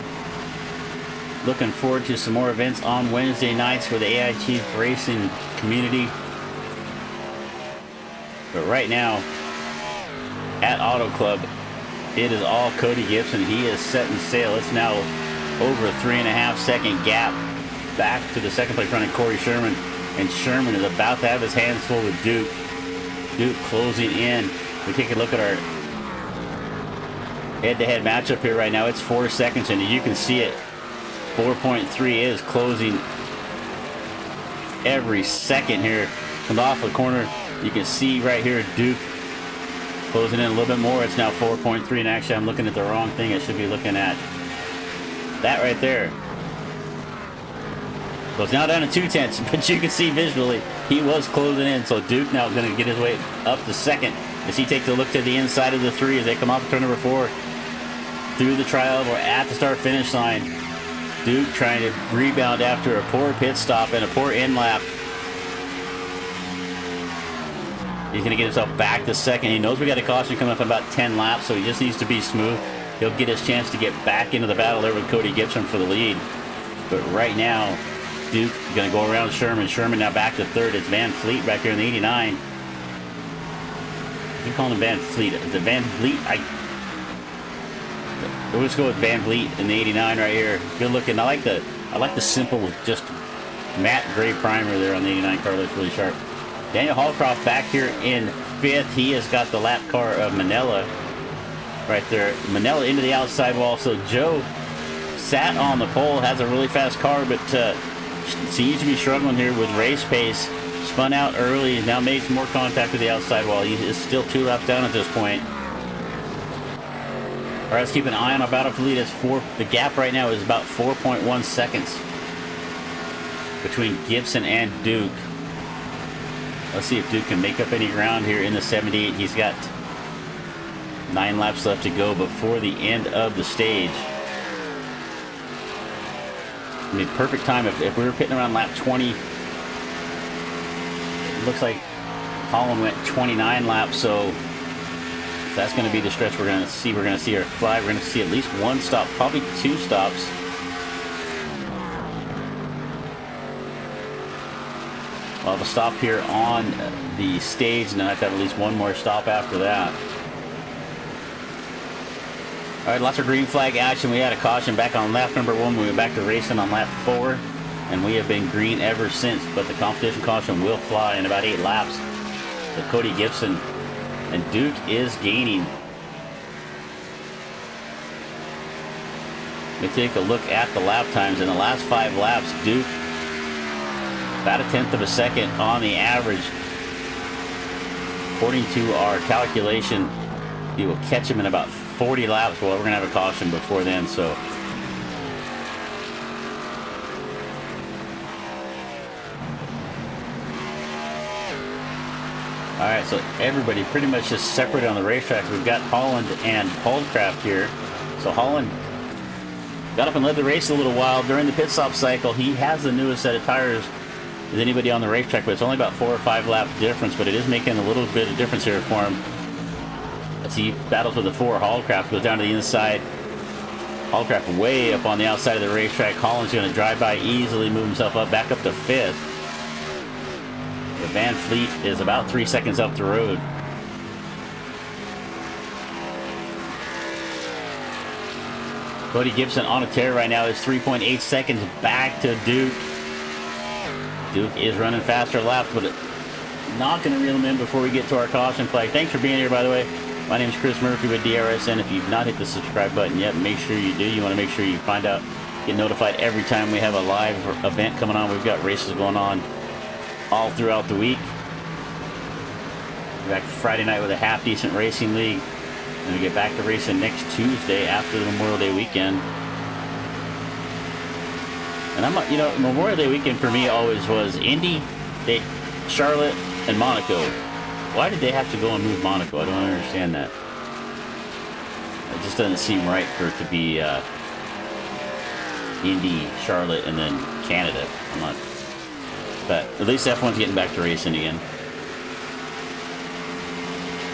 Looking forward to some more events on Wednesday nights for the AI Chief Racing community. But right now, at Auto Club, it is all Cody Gibson. He is setting sail. It's now over a 3.5 second gap back to the second place running Corey Sherman. And Sherman is about to have his hands full with Duke. Duke closing in. We take a look at our head-to-head matchup here right now. It's 4 seconds, and you can see it. 4.3 is closing every second here. Comes off the corner. You can see right here Duke closing in a little bit more. It's now 4.3, and actually I'm looking at the wrong thing. I should be looking at that right there. So it's now down to 0.2, but you can see visually he was closing in. So Duke now going to get his way up to second as he takes a look to the inside of the 3 as they come off turn number 4 through the trial. We're at the start-finish line. Duke trying to rebound after a poor pit stop and a poor in lap. He's going to get himself back to second. He knows we got a caution coming up in about 10 laps, so he just needs to be smooth. He'll get his chance to get back into the battle there with Cody Gibson for the lead. But right now, Duke going to go around Sherman. Sherman now back to 3rd. It's Van Fleet back here in the 89. You calling him Van Fleet? Is it Van Vliet? We'll just go with Van Vliet in the 89 right here. Good looking. I like the simple, just matte gray primer there on the 89 car. Looks really sharp. Daniel Hallcroft back here in 5th. He has got the lap car of Manila right there. Manila into the outside wall. So Joe sat on the pole, has a really fast car, but seems to be struggling here with race pace. Spun out early, now makes more contact with the outside wall. He is still 2 laps down at this point. All right, let's keep an eye on our battle for lead. The gap right now is about 4.1 seconds. between Gibson and Duke. Let's see if Duke can make up any ground here in the 78. He's got 9 laps left to go before the end of the stage. I mean, perfect time. If we were pitting around lap 20, it looks like Holland went 29 laps, so that's going to be the stretch we're going to see. We're going to see our flag. We're going to see at least 1 stop, probably 2 stops. We'll have a stop here on the stage, and then I have to have at least 1 more stop after that. All right, lots of green flag action. We had a caution back on lap number 1. We went back to racing on lap 4, and we have been green ever since. But the competition caution will fly in about 8 laps. So Cody Gibson and Duke is gaining. Let me take a look at the lap times. In the last 5 laps, Duke about 1/10 of a second on the average. According to our calculation, he will catch him in about 40 laps. Well, we're going to have a caution before then, so. All right, so everybody pretty much just separated on the racetrack. We've got Holland and Holdcraft here. So Holland got up and led the race a little while during the pit stop cycle. He has the newest set of tires as anybody on the racetrack, but it's only about 4 or 5 lap difference, but it is making a little bit of difference here for him. As he battles with the 4, Holdcraft goes down to the inside. Holdcraft way up on the outside of the racetrack. Holland's going to drive by easily, move himself up, back up to 5th. The Van Fleet is about 3 seconds up the road. Cody Gibson on a tear right now is 3.8 seconds back to Duke. Duke is running faster laps, but not going to reel him in before we get to our caution flag. Thanks for being here, by the way. My name is Chris Murphy with DRSN. If you've not hit the subscribe button yet, make sure you do. You want to make sure you find out, get notified every time we have a live event coming on. We've got races going on all throughout the week. We're back Friday night with a half-decent racing league. And we get back to racing next Tuesday after the Memorial Day weekend. And I'm, you know, Memorial Day weekend for me always was Indy, Charlotte, and Monaco. Why did they have to go and move Monaco? I don't understand that. It just doesn't seem right for it to be Indy, Charlotte, and then Canada. I'm not. But at least F1's getting back to racing again.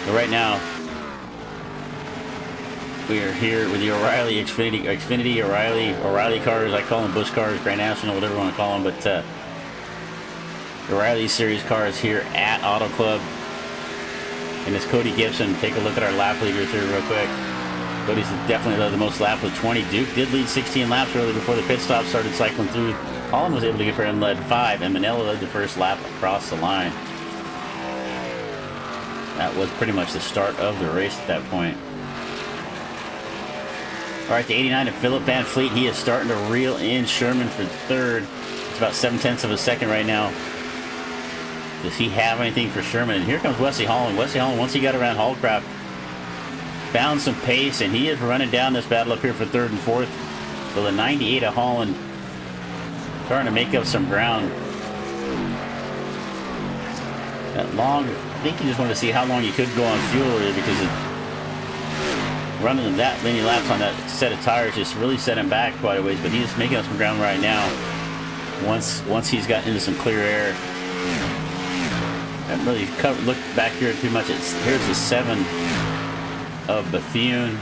But right now, we are here with the O'Reilly Xfinity, O'Reilly cars. I call them Busch cars, Grand National, whatever you want to call them. But O'Reilly Series cars here at Auto Club. And it's Cody Gibson. Take a look at our lap leaders here real quick. Cody's definitely led the most laps with 20. Duke did lead 16 laps early before the pit stop started cycling through. Holland was able to get there and led 5, and Manella led the first lap across the line. That was pretty much the start of the race at that point. All right, the 89 of Philip Van Fleet. He is starting to reel in Sherman for 3rd. It's about 7/10 of a second right now. Does he have anything for Sherman? And here comes Wesley Holland. Wesley Holland, once he got around Holdcraft, found some pace, and he is running down this battle up here for 3rd and 4th. So the 98 of Holland starting to make up some ground. That long, I think he just wanted to see how long he could go on fuel really, because running that many laps on that set of tires just really set him back quite a ways. But he's making up some ground right now. Once he's gotten into some clear air. I haven't really looked back here too much. Here's the 7 of Bethune.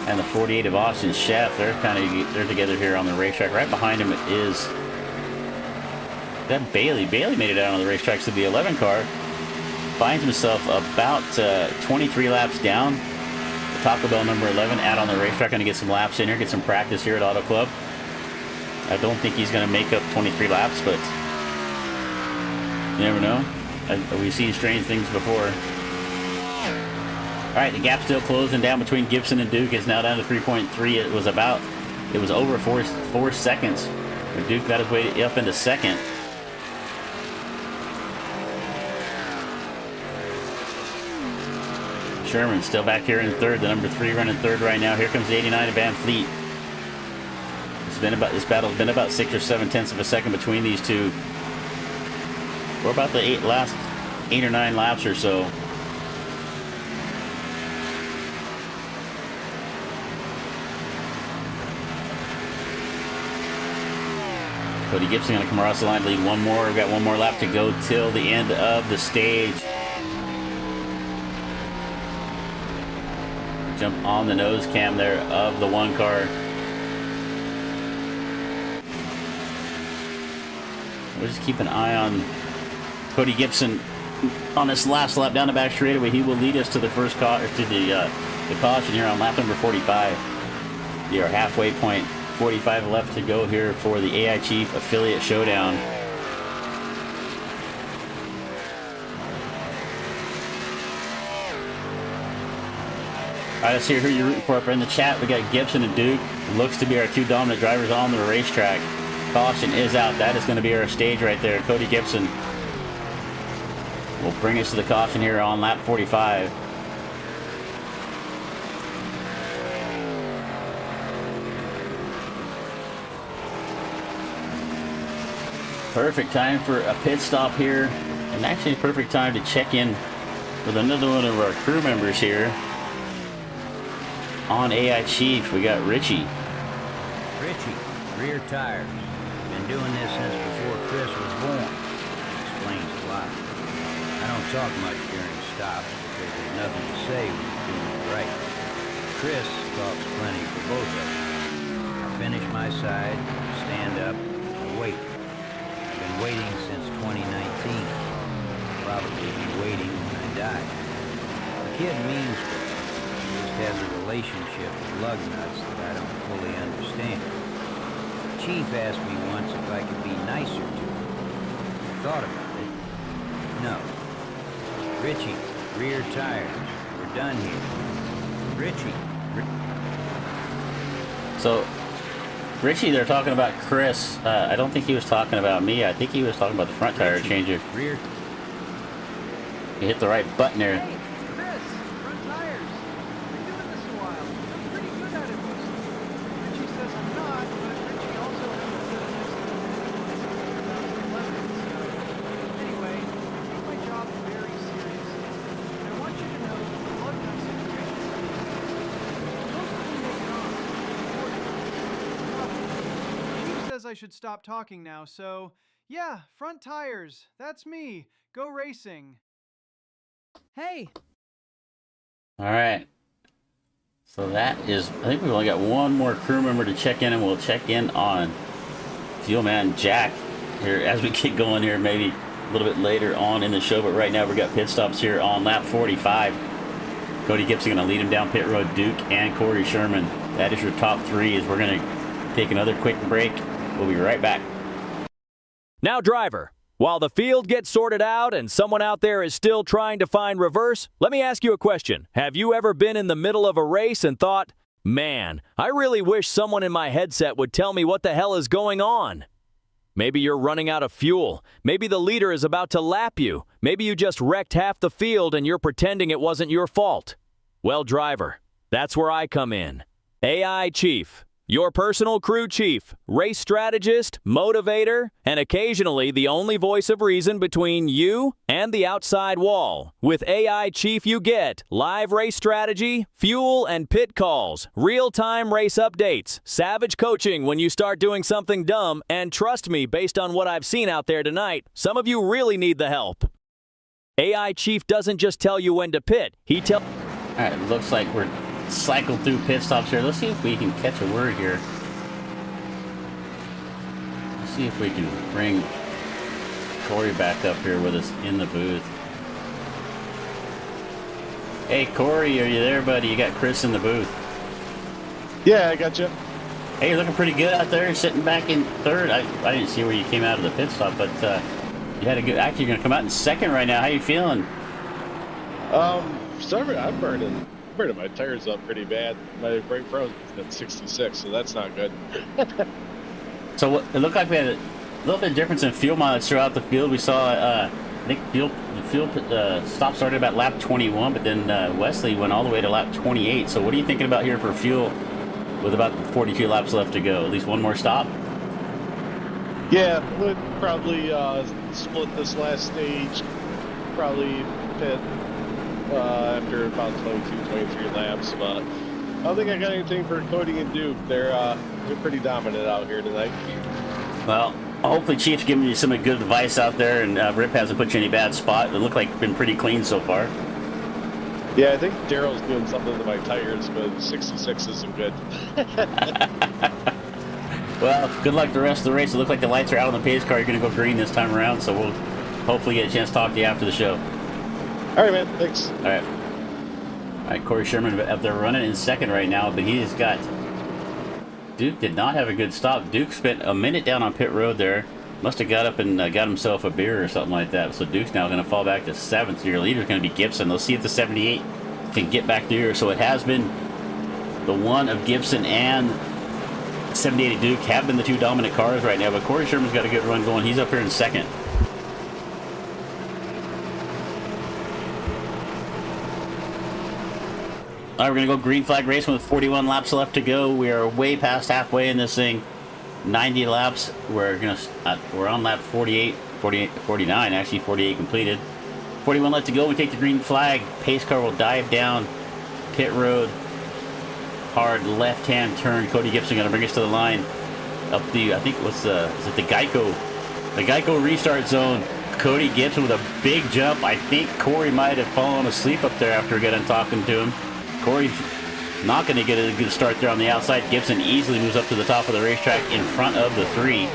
And the 48 of Austin Sheff. They're together here on the racetrack. Right behind him is that Bailey. Bailey made it out on the racetrack to the 11 car. Finds himself about 23 laps down. The Taco Bell number 11 out on the racetrack. Going to get some laps in here, get some practice here at Auto Club. I don't think he's going to make up 23 laps, but you never know. We've seen strange things before. All right, the gap still closing down between Gibson and Duke. It's now down to 3.3. It was over 4 seconds. But Duke got his way up into 2nd. Sherman still back here in 3rd. The number 3 running 3rd right now. Here comes the 89 of Van Fleet. This battle's been about 6 or 7 tenths of a second between these two. We're about the last 8 or 9 laps or so. Cody Gibson gonna come across the line to lead one more. We've got one more lap to go till the end of the stage. Jump on the nose cam there of the one car. We'll just keep an eye on Cody Gibson on this last lap down the back straightaway. He will lead us to the first the caution here on lap number 45. We are halfway point. 45 left to go here for the AI Chief Affiliate Showdown. All right, let's hear who you're rooting for up in the chat. We got Gibson and Duke. Looks to be our two dominant drivers on the racetrack. Caution is out. That is going to be our stage right there. Cody Gibson will bring us to the caution here on lap 45. Perfect time for a pit stop here, and actually a perfect time to check in with another one of our crew members here on AI Chief. We got Richie. Richie, rear tires. Been doing this since before Chris was born. Explains a lot. I don't talk much during stops because there's nothing to say when you're doing it right. Chris talks plenty for both of us. I finish my side, stand up, and wait. Been waiting since 2019. Probably be waiting when I die. The kid means well. He just has a relationship with lug nuts that I don't fully understand. The chief asked me once if I could be nicer to him. I thought about it. No. Richie, rear tires. We're done here. Richie. So Richie, they're talking about Chris. I don't think he was talking about me. I think he was talking about the front tire changer. Rear. You hit the right button there. Hey, Chris, front tires. Been doing this a while. I'm pretty good at it mostly. Richie says I'm not, but Richie also knows that I'm so anyway, I take my job very seriously. And I want you to know that the lug nut situation is most of them make it on. Chief says I should stop talking now, so yeah, front tires. That's me. Go racing. Hey. All right. So that is, I think we've only got one more crew member to check in, and we'll check in on Fuel Man Jack here as we get going here, maybe a little bit later on in the show. But right now, we've got pit stops here on lap 45. Cody Gibson going to lead him down pit road. Duke and Corey Sherman. That is your top three. As we're going to take another quick break. We'll be right back. Now, driver, while the field gets sorted out and someone out there is still trying to find reverse, let me ask you a question. Have you ever been in the middle of a race and thought, man, I really wish someone in my headset would tell me what the hell is going on? Maybe you're running out of fuel. Maybe the leader is about to lap you. Maybe you just wrecked half the field and you're pretending it wasn't your fault. Well, driver, that's where I come in. AI Chief. Your personal crew chief, race strategist, motivator, and occasionally the only voice of reason between you and the outside wall. With AI Chief you get live race strategy, fuel and pit calls, real-time race updates, savage coaching when you start doing something dumb, and trust me, based on what I've seen out there tonight, some of you really need the help. AI Chief doesn't just tell you when to pit, he tells... All right, it looks like we're cycled through pit stops here. Let's see if we can catch a word here. Let's see if we can bring Corey back up here with us in the booth. Hey, Corey, are you there, buddy? You got Chris in the booth. Yeah, I got you. Hey, you're looking pretty good out there, sitting back in third. I didn't see where you came out of the pit stop, but you had a good... Actually, you're going to come out in second right now. How you feeling? Sorry, I'm burning my tires up pretty bad. My brake froze at 66, so that's not good. So it looked like we had a little bit of difference in fuel mileage throughout the field. We saw, I think the fuel stop started about lap 21, but then Wesley went all the way to lap 28. So what are you thinking about here for fuel with about 42 laps left to go. At least one more stop. Yeah, would probably split this last stage. Probably pit after about 22, 23 laps, but I don't think I got anything for Cody and Duke. They're pretty dominant out here tonight. Well, hopefully Chief's giving you some good advice out there, and Rip hasn't put you in any bad spot. It looked like it's been pretty clean so far. Yeah, I think Daryl's doing something to my tires, but 66 isn't good. Well, good luck the rest of the race. It looked like the lights are out on the pace car. You're going to go green this time around, so we'll hopefully get a chance to talk to you after the show. All right, man. Thanks. All right, Corey Sherman up there running in second right now, but he has got... Duke did not have a good stop. Duke spent a minute down on pit road there. Must have got up and got himself a beer or something like that. So Duke's now going to fall back to 7th. Your leader's going to be Gibson. Let's see if the 78 can get back there. So it has been the one of Gibson and 78 Duke have been the two dominant cars right now. But Corey Sherman's got a good run going. He's up here in second. All right, we're going to go green flag racing with 41 laps left to go. We are way past halfway in this thing. 90 laps. We're on lap 48, 49, actually 48 completed. 41 left to go. We take the green flag. Pace car will dive down pit road. Hard left-hand turn. Cody Gibson going to bring us to the line. Up the, I think, is it the Geico? The Geico restart zone. Cody Gibson with a big jump. I think Corey might have fallen asleep up there after getting talking to him. Corey's not going to get a good start there on the outside. Gibson easily moves up to the top of the racetrack in front of the 3.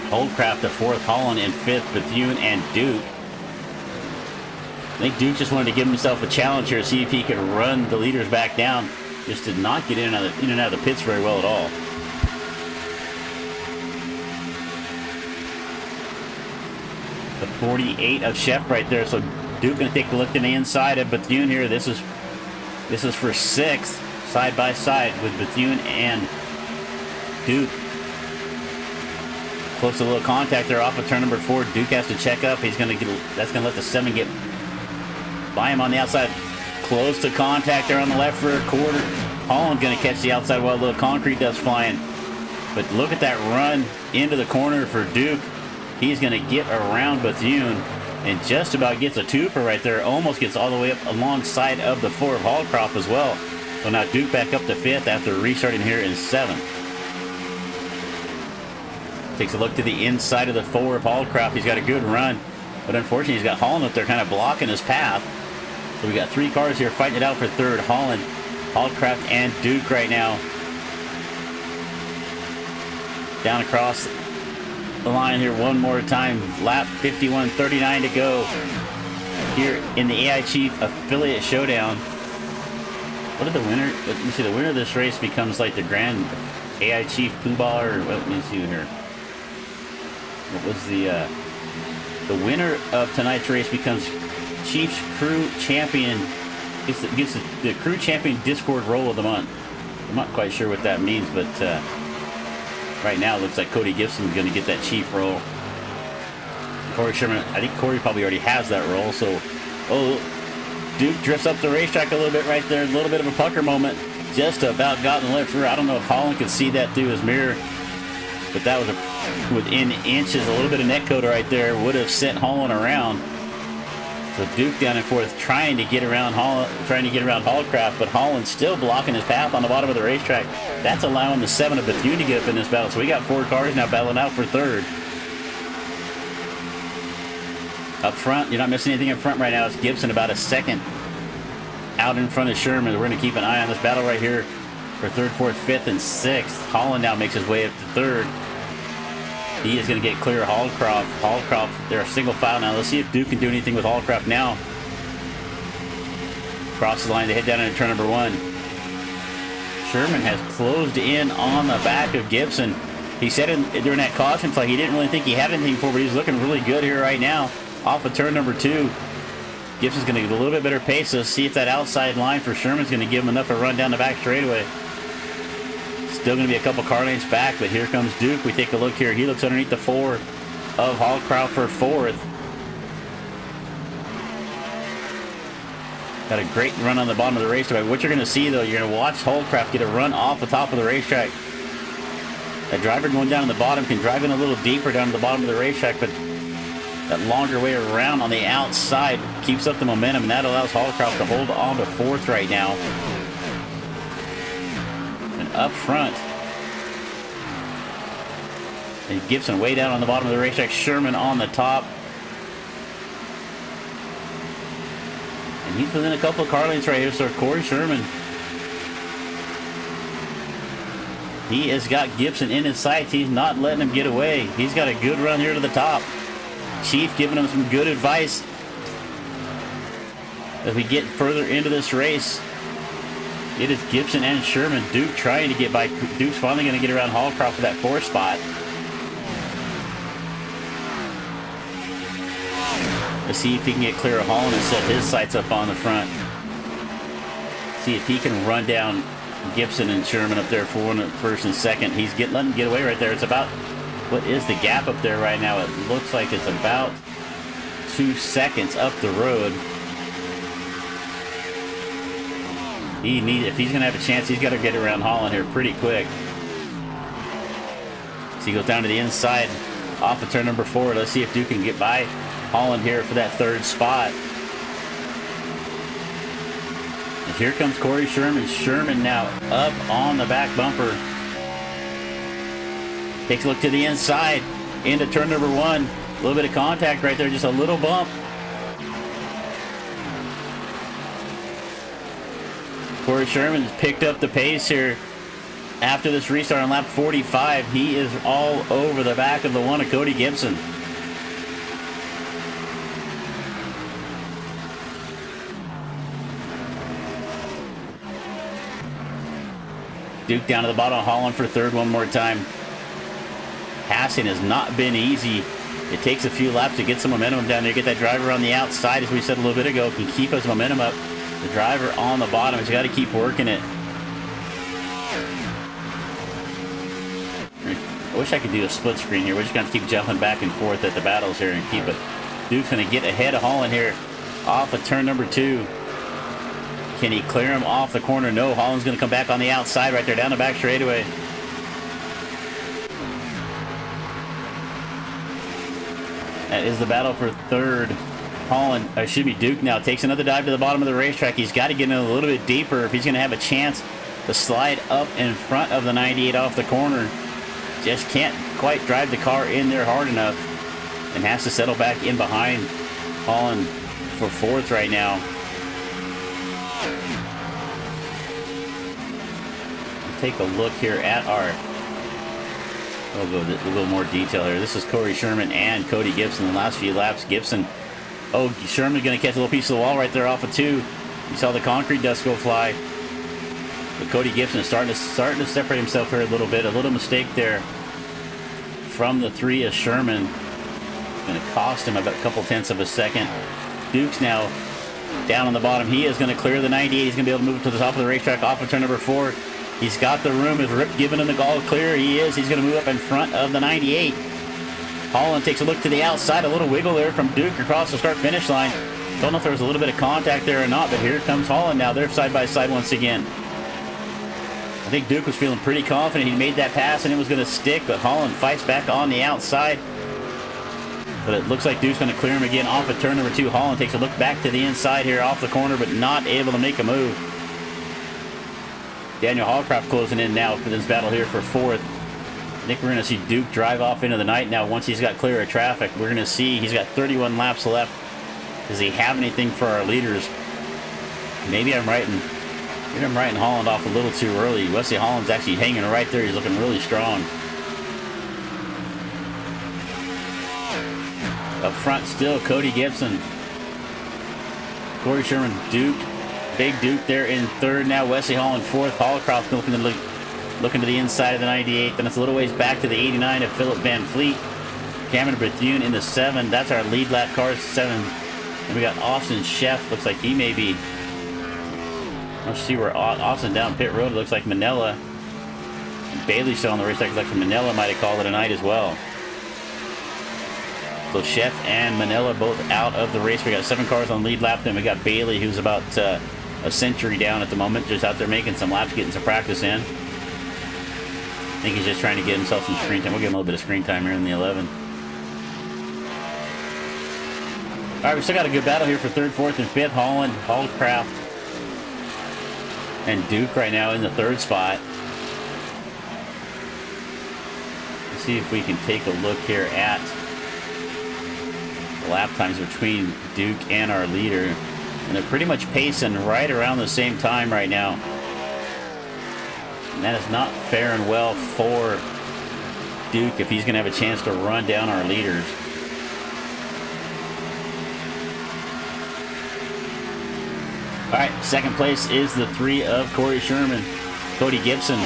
Holdcraft to 4th, Holland in 5th, Bethune and Duke. I think Duke just wanted to give himself a challenge here to see if he could run the leaders back down. Just did not get in and out of the pits very well at all. The 48 of Chef right there. So Duke going to take a look in the inside of Bethune here. This is for 6th, side by side with Bethune and Duke. Close to a little contact there off of turn number 4. Duke has to check up. That's going to let the 7 get by him on the outside. Close to contact there on the left for a quarter. Holland going to catch the outside while a little concrete dust flying. But look at that run into the corner for Duke. He's going to get around Bethune and just about gets a twofer right there. Almost gets all the way up alongside of the 4 of Hallcroft as well. So now Duke back up to 5th after restarting here in 7th. Takes a look to the inside of the 4 of Hallcroft. He's got a good run, but unfortunately he's got Holland up there kind of blocking his path. So we got 3 cars here fighting it out for 3rd. Holland, Hallcroft, and Duke right now. Down across the line here one more time. Lap 51:39 to go here in the AI Chief Affiliate Showdown. What are the winner? Let me see. The winner of this race becomes like the Grand AI Chief Poobah, or let me see here. What was the winner of tonight's race becomes Chief's Crew Champion. Gets the Crew Champion Discord Role of the Month. I'm not quite sure what that means, but right now it looks like Cody Gibson is going to get that Chief role. Corey Sherman, I think Corey probably already has that role. So, Duke drifts up the racetrack a little bit right there. A little bit of a pucker moment. Just about gotten left through. I don't know if Holland could see that through his mirror, but that was within inches. A little bit of net coda right there would have sent Holland around. So Duke down in 4th, trying to get around Hallcraft, but Holland still blocking his path on the bottom of the racetrack. That's allowing the 7 of Bethune to get up in this battle. So we got 4 cars now battling out for 3rd. Up front, you're not missing anything up front right now. It's Gibson about a second out in front of Sherman. We're going to keep an eye on this battle right here for 3rd, 4th, 5th, and 6th. Holland now makes his way up to 3rd. He is going to get clear of Hallcroft. Hallcroft, they're a single file now. Let's see if Duke can do anything with Hallcroft now. Cross the line to head down into turn number 1. Sherman has closed in on the back of Gibson. He said during that caution flight he didn't really think he had anything for, but he's looking really good here right now. Off of turn number 2. Gibson's going to get a little bit better pace. Let's see if that outside line for Sherman's going to give him enough to run down the back straightaway. Still going to be a couple car lengths back, but here comes Duke. We take a look here. He looks underneath the 4 of Hallcroft for 4th. Got a great run on the bottom of the racetrack. What you're going to see, though, you're going to watch Holdcraft get a run off the top of the racetrack. That driver going down to the bottom can drive in a little deeper down to the bottom of the racetrack, but that longer way around on the outside keeps up the momentum, and that allows Holdcraft to hold on to fourth right now. And up front, and Gibson way down on the bottom of the racetrack. Sherman on the top. And he's within a couple of car lengths right here, so Corey Sherman. He has got Gibson in his sights. He's not letting him get away. He's got a good run here to the top. Chief giving him some good advice as we get further into this race. It is Gibson and Sherman. Duke trying to get by. Duke's finally going to get around Hallcroft for that 4th spot. Let's see if he can get clear of Holland and set his sights up on the front. See if he can run down Gibson and Sherman up there for 1st and 2nd. He's letting him get away right there. It's about, what is the gap up there right now? It looks like it's about 2 seconds up the road. If he's going to have a chance, he's got to get around Holland here pretty quick. So he goes down to the inside off of turn number 4. Let's see if Duke can get by Holland here for that 3rd spot. And here comes Corey Sherman. Sherman now up on the back bumper. Takes a look to the inside into turn number 1. A little bit of contact right there, just a little bump. Corey Sherman's picked up the pace here after this restart on lap 45. He is all over the back of the one of Cody Gibson. Duke down to the bottom, Holland for 3rd one more time. Passing has not been easy. It takes a few laps to get some momentum down there. Get that driver on the outside, as we said a little bit ago, can keep his momentum up. The driver on the bottom has got to keep working it. I wish I could do a split screen here. We're just going to keep jumping back and forth at the battles here and keep it. Duke's going to get ahead of Holland here off of turn number 2. Can he clear him off the corner? No. Holland's going to come back on the outside right there, down the back straightaway. That is the battle for 3rd. Duke now takes another dive to the bottom of the racetrack. He's got to get in a little bit deeper if he's going to have a chance to slide up in front of the 98 off the corner. Just can't quite drive the car in there hard enough and has to settle back in behind Holland for 4th right now. Take a look here at our... We'll go a little more detail here. This is Corey Sherman and Cody Gibson in the last few laps. Sherman's going to catch a little piece of the wall right there off of 2. You saw the concrete dust go fly. But Cody Gibson is starting to separate himself here a little bit. A little mistake there from the 3 of Sherman. Going to cost him about a couple tenths of a second. Duke's now down on the bottom. He is going to clear the 98. He's going to be able to move to the top of the racetrack off of turn number 4. He's got the room. Is Rip giving him the all clear? He is. He's going to move up in front of the 98. Holland takes a look to the outside. A little wiggle there from Duke across the start-finish line. Don't know if there was a little bit of contact there or not, but here comes Holland now. They're side by side once again. I think Duke was feeling pretty confident. He made that pass and it was going to stick, but Holland fights back on the outside. But it looks like Duke's going to clear him again off of turn number 2. Holland takes a look back to the inside here off the corner, but not able to make a move. Daniel Hallcraft closing in now for this battle here for 4th. I think we're going to see Duke drive off into the night now once he's got clear of traffic. We're going to see he's got 31 laps left. Does he have anything for our leaders? Maybe I'm writing Holland off a little too early. Wesley Holland's actually hanging right there. He's looking really strong. Up front still, Cody Gibson. Corey Sherman, Duke. Big Duke there in 3rd now. Wesley Holland 4th. Hallcroft looking to the inside of the 98. Then it's a little ways back to the 89 of Philip Van Fleet. Cameron Bethune in the 7. That's our lead lap car, 7. And we got Austin Sheff. Looks like he may be... Let's see where Austin down pit road. It looks like Manila. Bailey's still on the racetrack. Looks like Manila might have called it a night as well. So Chef and Manila both out of the race. We got 7 cars on lead lap. Then we got Bailey, who's about a century down at the moment, just out there making some laps, getting some practice in. I think he's just trying to get himself some screen time. We'll give him a little bit of screen time here in the 11. All right, we still got a good battle here for 3rd, 4th, and 5th. Holland, Hallcraft, and Duke right now in the 3rd spot. Let's see if we can take a look here at the lap times between Duke and our leader. And they're pretty much pacing right around the same time right now. And that is not faring well for Duke if he's going to have a chance to run down our leaders. All right, 2nd place is the 3 of Corey Sherman. Cody Gibson.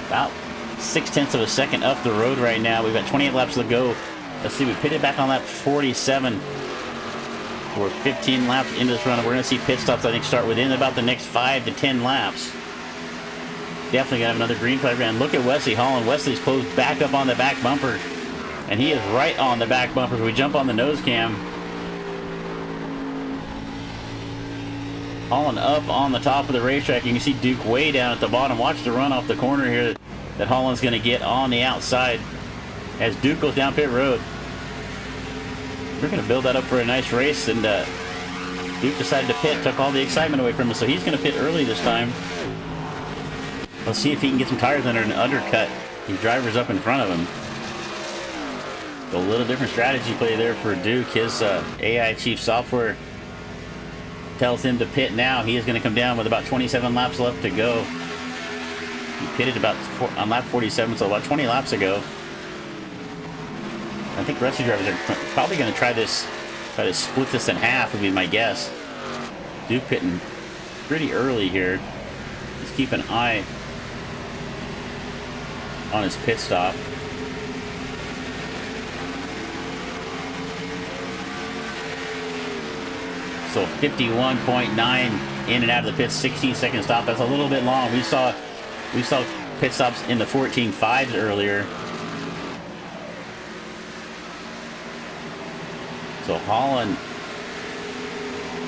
About 0.6 of a second up the road right now. We've got 28 laps to go. Let's see, we pitted back on lap 47. We're 15 laps into this run. We're going to see pit stops, I think, start within about the next 5 to 10 laps. Definitely going to have another green flag round. Look at Wesley Holland. Wesley's closed back up on the back bumper. And he is right on the back bumper. We jump on the nose cam. Holland up on the top of the racetrack. You can see Duke way down at the bottom. Watch the run off the corner here that Holland's going to get on the outside as Duke goes down pit road. We're going to build that up for a nice race, and Duke decided to pit, took all the excitement away from him, so he's going to pit early this time. Let's see if he can get some tires under an undercut. The driver's up in front of him. A little different strategy play there for Duke. His AI Chief software tells him to pit now. He is going to come down with about 27 laps left to go. He pitted on lap 47, so about 20 laps ago. I think the rest of the drivers are probably going to try to split this in half, would be my guess. Duke pitting pretty early here. Just keep an eye on his pit stop. So 51.9 in and out of the pits, 16-second stop. That's a little bit long. We saw pit stops in the 14.5s earlier. So Holland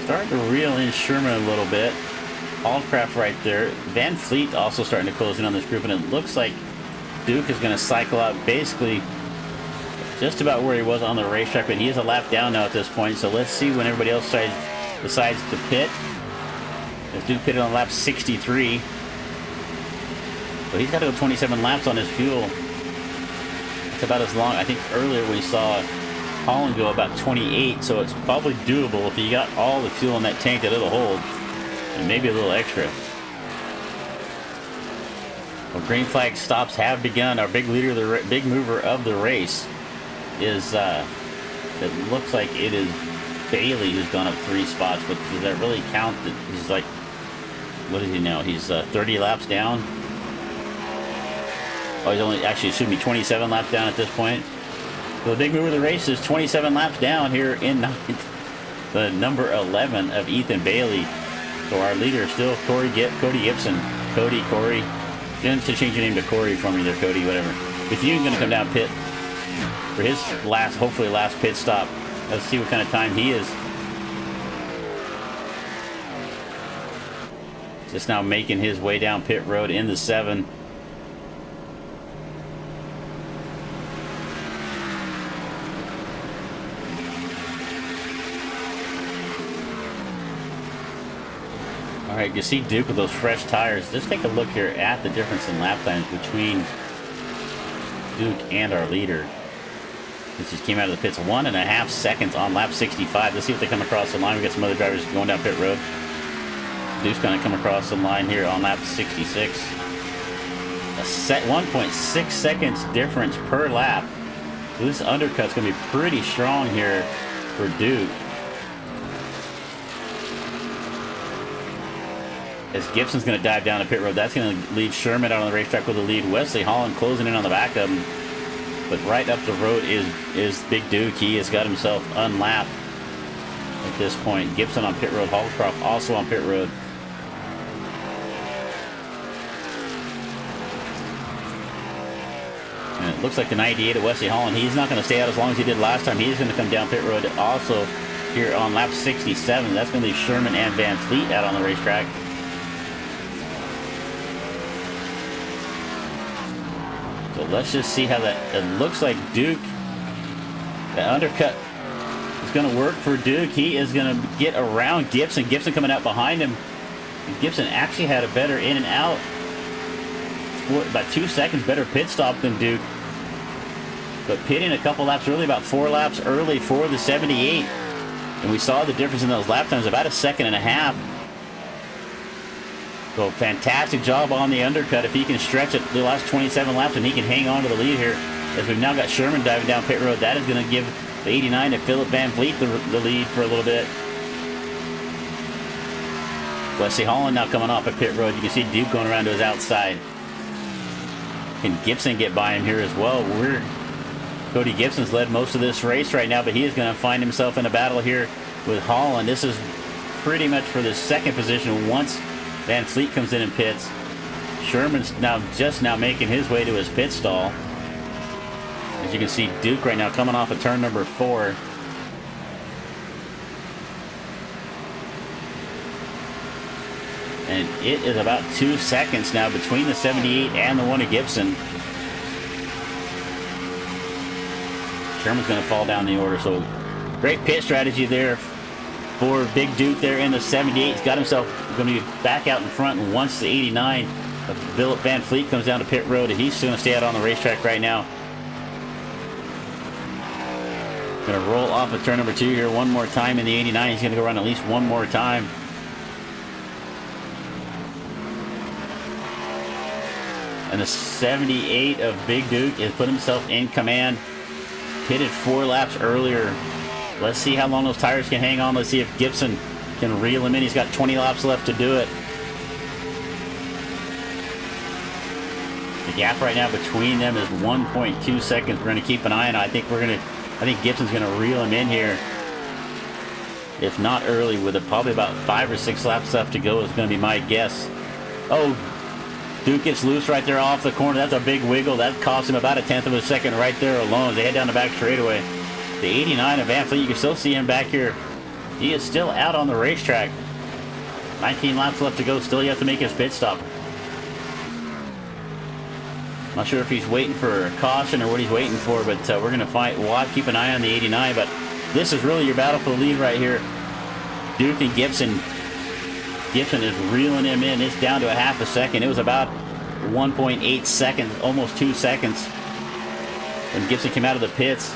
starting to reel in Sherman a little bit. Hallcraft right there. Van Fleet also starting to close in on this group, and it looks like Duke is going to cycle out basically just about where he was on the racetrack, but he is a lap down now at this point. So let's see when everybody else decides to pit. As Duke pitted on lap 63. So he's got to go 27 laps on his fuel. That's about as long. I think earlier we saw Holland go about 28, so it's probably doable if you got all the fuel in that tank that it'll hold, and maybe a little extra. Well, green flag stops have begun. Our big leader, the big mover of the race, is it looks like it is Bailey who's gone up 3 spots, but does that really count? That he's like, what is he now? He's 30 laps down. Oh, he's only actually, excuse me, 27 laps down at this point. So the big mover of the race is 27 laps down here in 9th. The number 11 of Ethan Bailey. So our leader is still Cody Gibson. Corey. You have to change your name to Corey for me there, Cody, whatever. Bethune's going to come down pit for his hopefully last pit stop. Let's see what kind of time he is. Just now making his way down pit road in the 7. All right, you see Duke with those fresh tires. Just take a look here at the difference in lap times between Duke and our leader. This just came out of the pits 1.5 seconds on lap 65. Let's see if they come across the line. We got some other drivers going down pit road. Duke's going to come across the line here on lap 66. A 1.6 seconds difference per lap. So this undercut's going to be pretty strong here for Duke. As Gibson's going to dive down the pit road, that's going to leave Sherman out on the racetrack with the lead. Wesley Holland closing in on the back of him. But right up the road is Big Duke. He has got himself unlapped at this point. Gibson on pit road. Hallcraft also on pit road. And it looks like the 98 of Wesley Holland. He's not going to stay out as long as he did last time. He's going to come down pit road also here on lap 67. That's going to leave Sherman and Van Fleet out on the racetrack. So let's just see how that... It looks like Duke, the undercut is going to work for Duke. He is going to get around Gibson. Gibson coming out behind him. Gibson actually had a better in and out, about 2 seconds better pit stop than Duke. But pitting a couple laps early, about 4 laps early for the 78. And we saw the difference in those lap times, about 1.5 seconds. So fantastic job on the undercut. If he can stretch it the last 27 laps and he can hang on to the lead here, as we've now got Sherman diving down pit road, that is going to give the 89 to Philip Van Vliet the lead for a little bit. Wesley Holland now coming off at pit road. You can see Duke going around to his outside. Can Gibson get by him here as well? Cody Gibson's led most of this race right now, but he is going to find himself in a battle here with Holland. This is pretty much for the second position once Van Fleet comes in and pits. Sherman's just now making his way to his pit stall. As you can see, Duke right now coming off of turn number 4. And it is about 2 seconds now between the 78 and the one of Gibson. Sherman's going to fall down the order. So great pit strategy there for Big Duke there in the 78. He's got himself going to be back out in front. And once the 89 of Philip Van Fleet comes down to pit road, and he's going to stay out on the racetrack right now. Going to roll off of turn number 2 here one more time in the 89. He's going to go around at least one more time. And the 78 of Big Duke has put himself in command. Pitted 4 laps earlier. Let's see how long those tires can hang on. Let's see if Gibson can reel him in. He's got 20 laps left to do it. The gap right now between them is 1.2 seconds. We're going to keep an eye on it. I think Gibson's going to reel him in here. If not early, with probably about 5 or 6 laps left to go is going to be my guess. Oh, Duke gets loose right there off the corner. That's a big wiggle. That cost him about 1/10 of a second right there alone as they head down the back straightaway. The 89 of Van Fleet, you can still see him back here. He is still out on the racetrack. 19 laps left to go. Still yet to make his pit stop. Not sure if he's waiting for a caution or what he's waiting for, but we're going to fight. We'll keep an eye on the 89, but this is really your battle for the lead right here. Duke and Gibson. Gibson is reeling him in. It's down to 1/2 second. It was about 1.8 seconds, almost 2 seconds, when Gibson came out of the pits.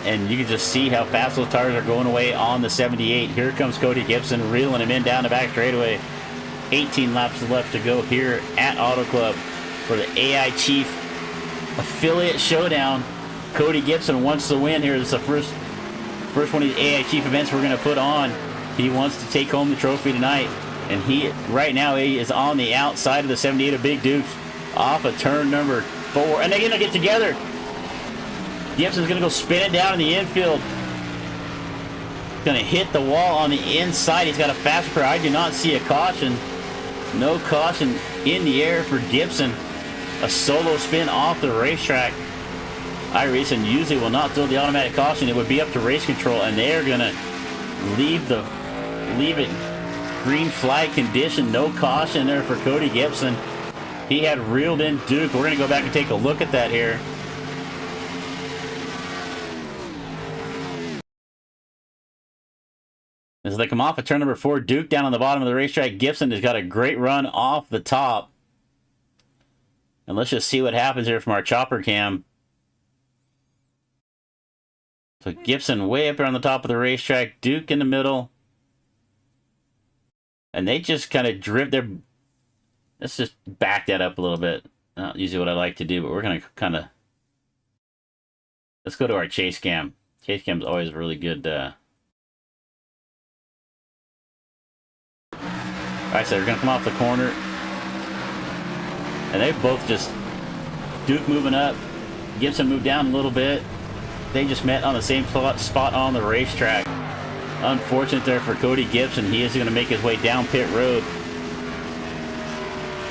And you can just see how fast those tires are going away on the 78. Here comes Cody Gibson, reeling him in down the back straightaway. 18 laps left to go here at Auto Club for the AI Chief Affiliate Showdown. Cody Gibson wants to win here. This is the first one of the AI Chief events we're going to put on. He wants to take home the trophy tonight. And right now, he is on the outside of the 78 of Big Dukes off of turn number 4. And they're going to get together. Gibson's going to go spin it down in the infield. Going to hit the wall on the inside. He's got a fast car. I do not see a caution. No caution in the air for Gibson. A solo spin off the racetrack. iRacing usually will not throw the automatic caution. It would be up to race control, and they are going to leave it green flag condition. No caution there for Cody Gibson. He had reeled in Duke. We're going to go back and take a look at that here. As they come off of turn number 4, Duke down on the bottom of the racetrack. Gibson has got a great run off the top. And let's just see what happens here from our chopper cam. So Gibson way up here on the top of the racetrack. Duke in the middle. And they just kind of drift their... Let's just back that up a little bit. Not usually what I like to do, but we're going to kind of... Let's go to our chase cam. Chase cam's always really good. Alright, so they're going to come off the corner. And they both just... Duke moving up. Gibson moved down a little bit. They just met on the same spot on the racetrack. Unfortunate there for Cody Gibson. He is going to make his way down pit road.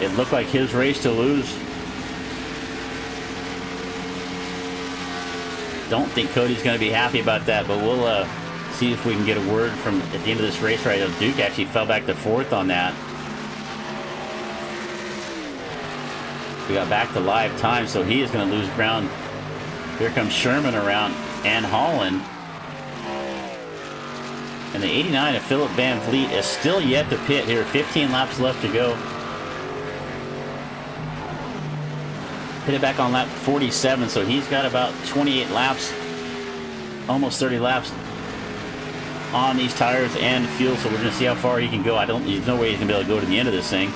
It looked like his race to lose. don't think Cody's going to be happy about that, but we'll see if we can get a word from at the end of this race. Right, Duke actually fell back to 4th on that. We got back to live time, so he is going to lose ground. Here comes Sherman around and Holland. And the 89 of Philip Van Vliet is still yet to pit here. 15 laps left to go. Pitted back on lap 47, so he's got about 28 laps, almost 30 laps on these tires and fuel. So we're going to see how far he can go. There's no way he's going to be able to go to the end of this thing.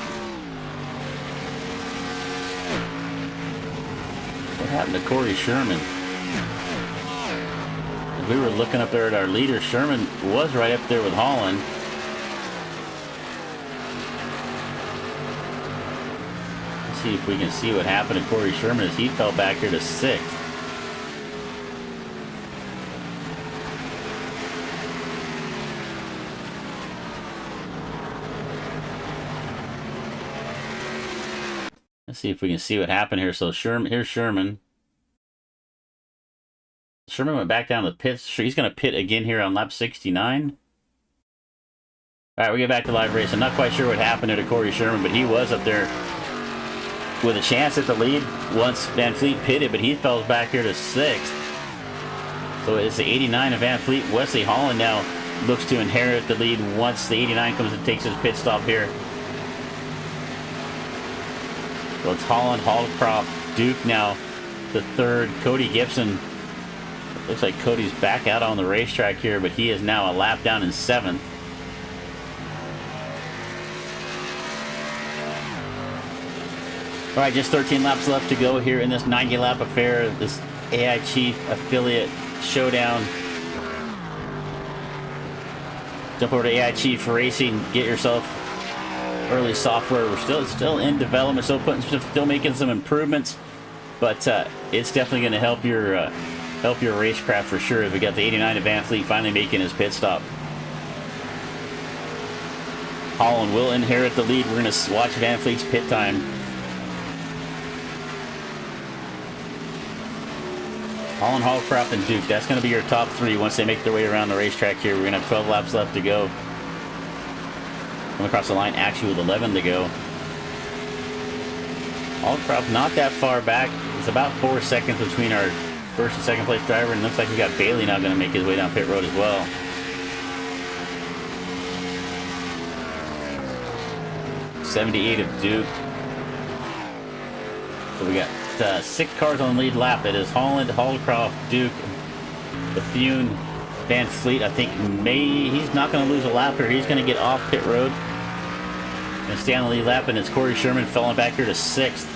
What happened to Corey Sherman? As we were looking up there at our leader, Sherman was right up there with Holland. Let's see if we can see what happened to Corey Sherman as he fell back here to 6th. Let's see if we can see what happened here. So here's Sherman. Sherman went back down the pits. He's going to pit again here on lap 69. All right, we get back to live race. I'm not quite sure what happened to Corey Sherman, but he was up there with a chance at the lead once Van Vliet pitted, but he fell back here to 6th. So it's the 89 of Van Vliet. Wesley Holland now looks to inherit the lead once the 89 comes and takes his pit stop here. So it's Holland, Hallcroft, Duke now the 3rd. Cody Gibson. Looks like Cody's back out on the racetrack here, but he is now a lap down in 7th. All right, just 13 laps left to go here in this 90-lap affair, this AI Chief Affiliate Showdown. Jump over to AI Chief Racing, get yourself early software. We're still in development, still making some improvements, but it's definitely going to help your racecraft for sure. We got the 89 of Van Vliet finally making his pit stop. Holland will inherit the lead. We're going to watch Van Vliet's pit time. Holland, Hallcroft, and Duke. That's going to be your top 3 once they make their way around the racetrack here. We're going to have 12 laps left to go. Come across the line actually with 11 to go. Hallcroft not that far back. It's about 4 seconds between our first and second place driver, and it looks like we got Bailey now going to make his way down pit road as well. '78 of Duke. So we got 6 cars on the lead lap. It is Holland, Hallcroft, Duke, Bethune, Van Vliet. I think he's not going to lose a lap here. He's going to get off pit road and stay on the lead lap, and it's Corey Sherman falling back here to 6th.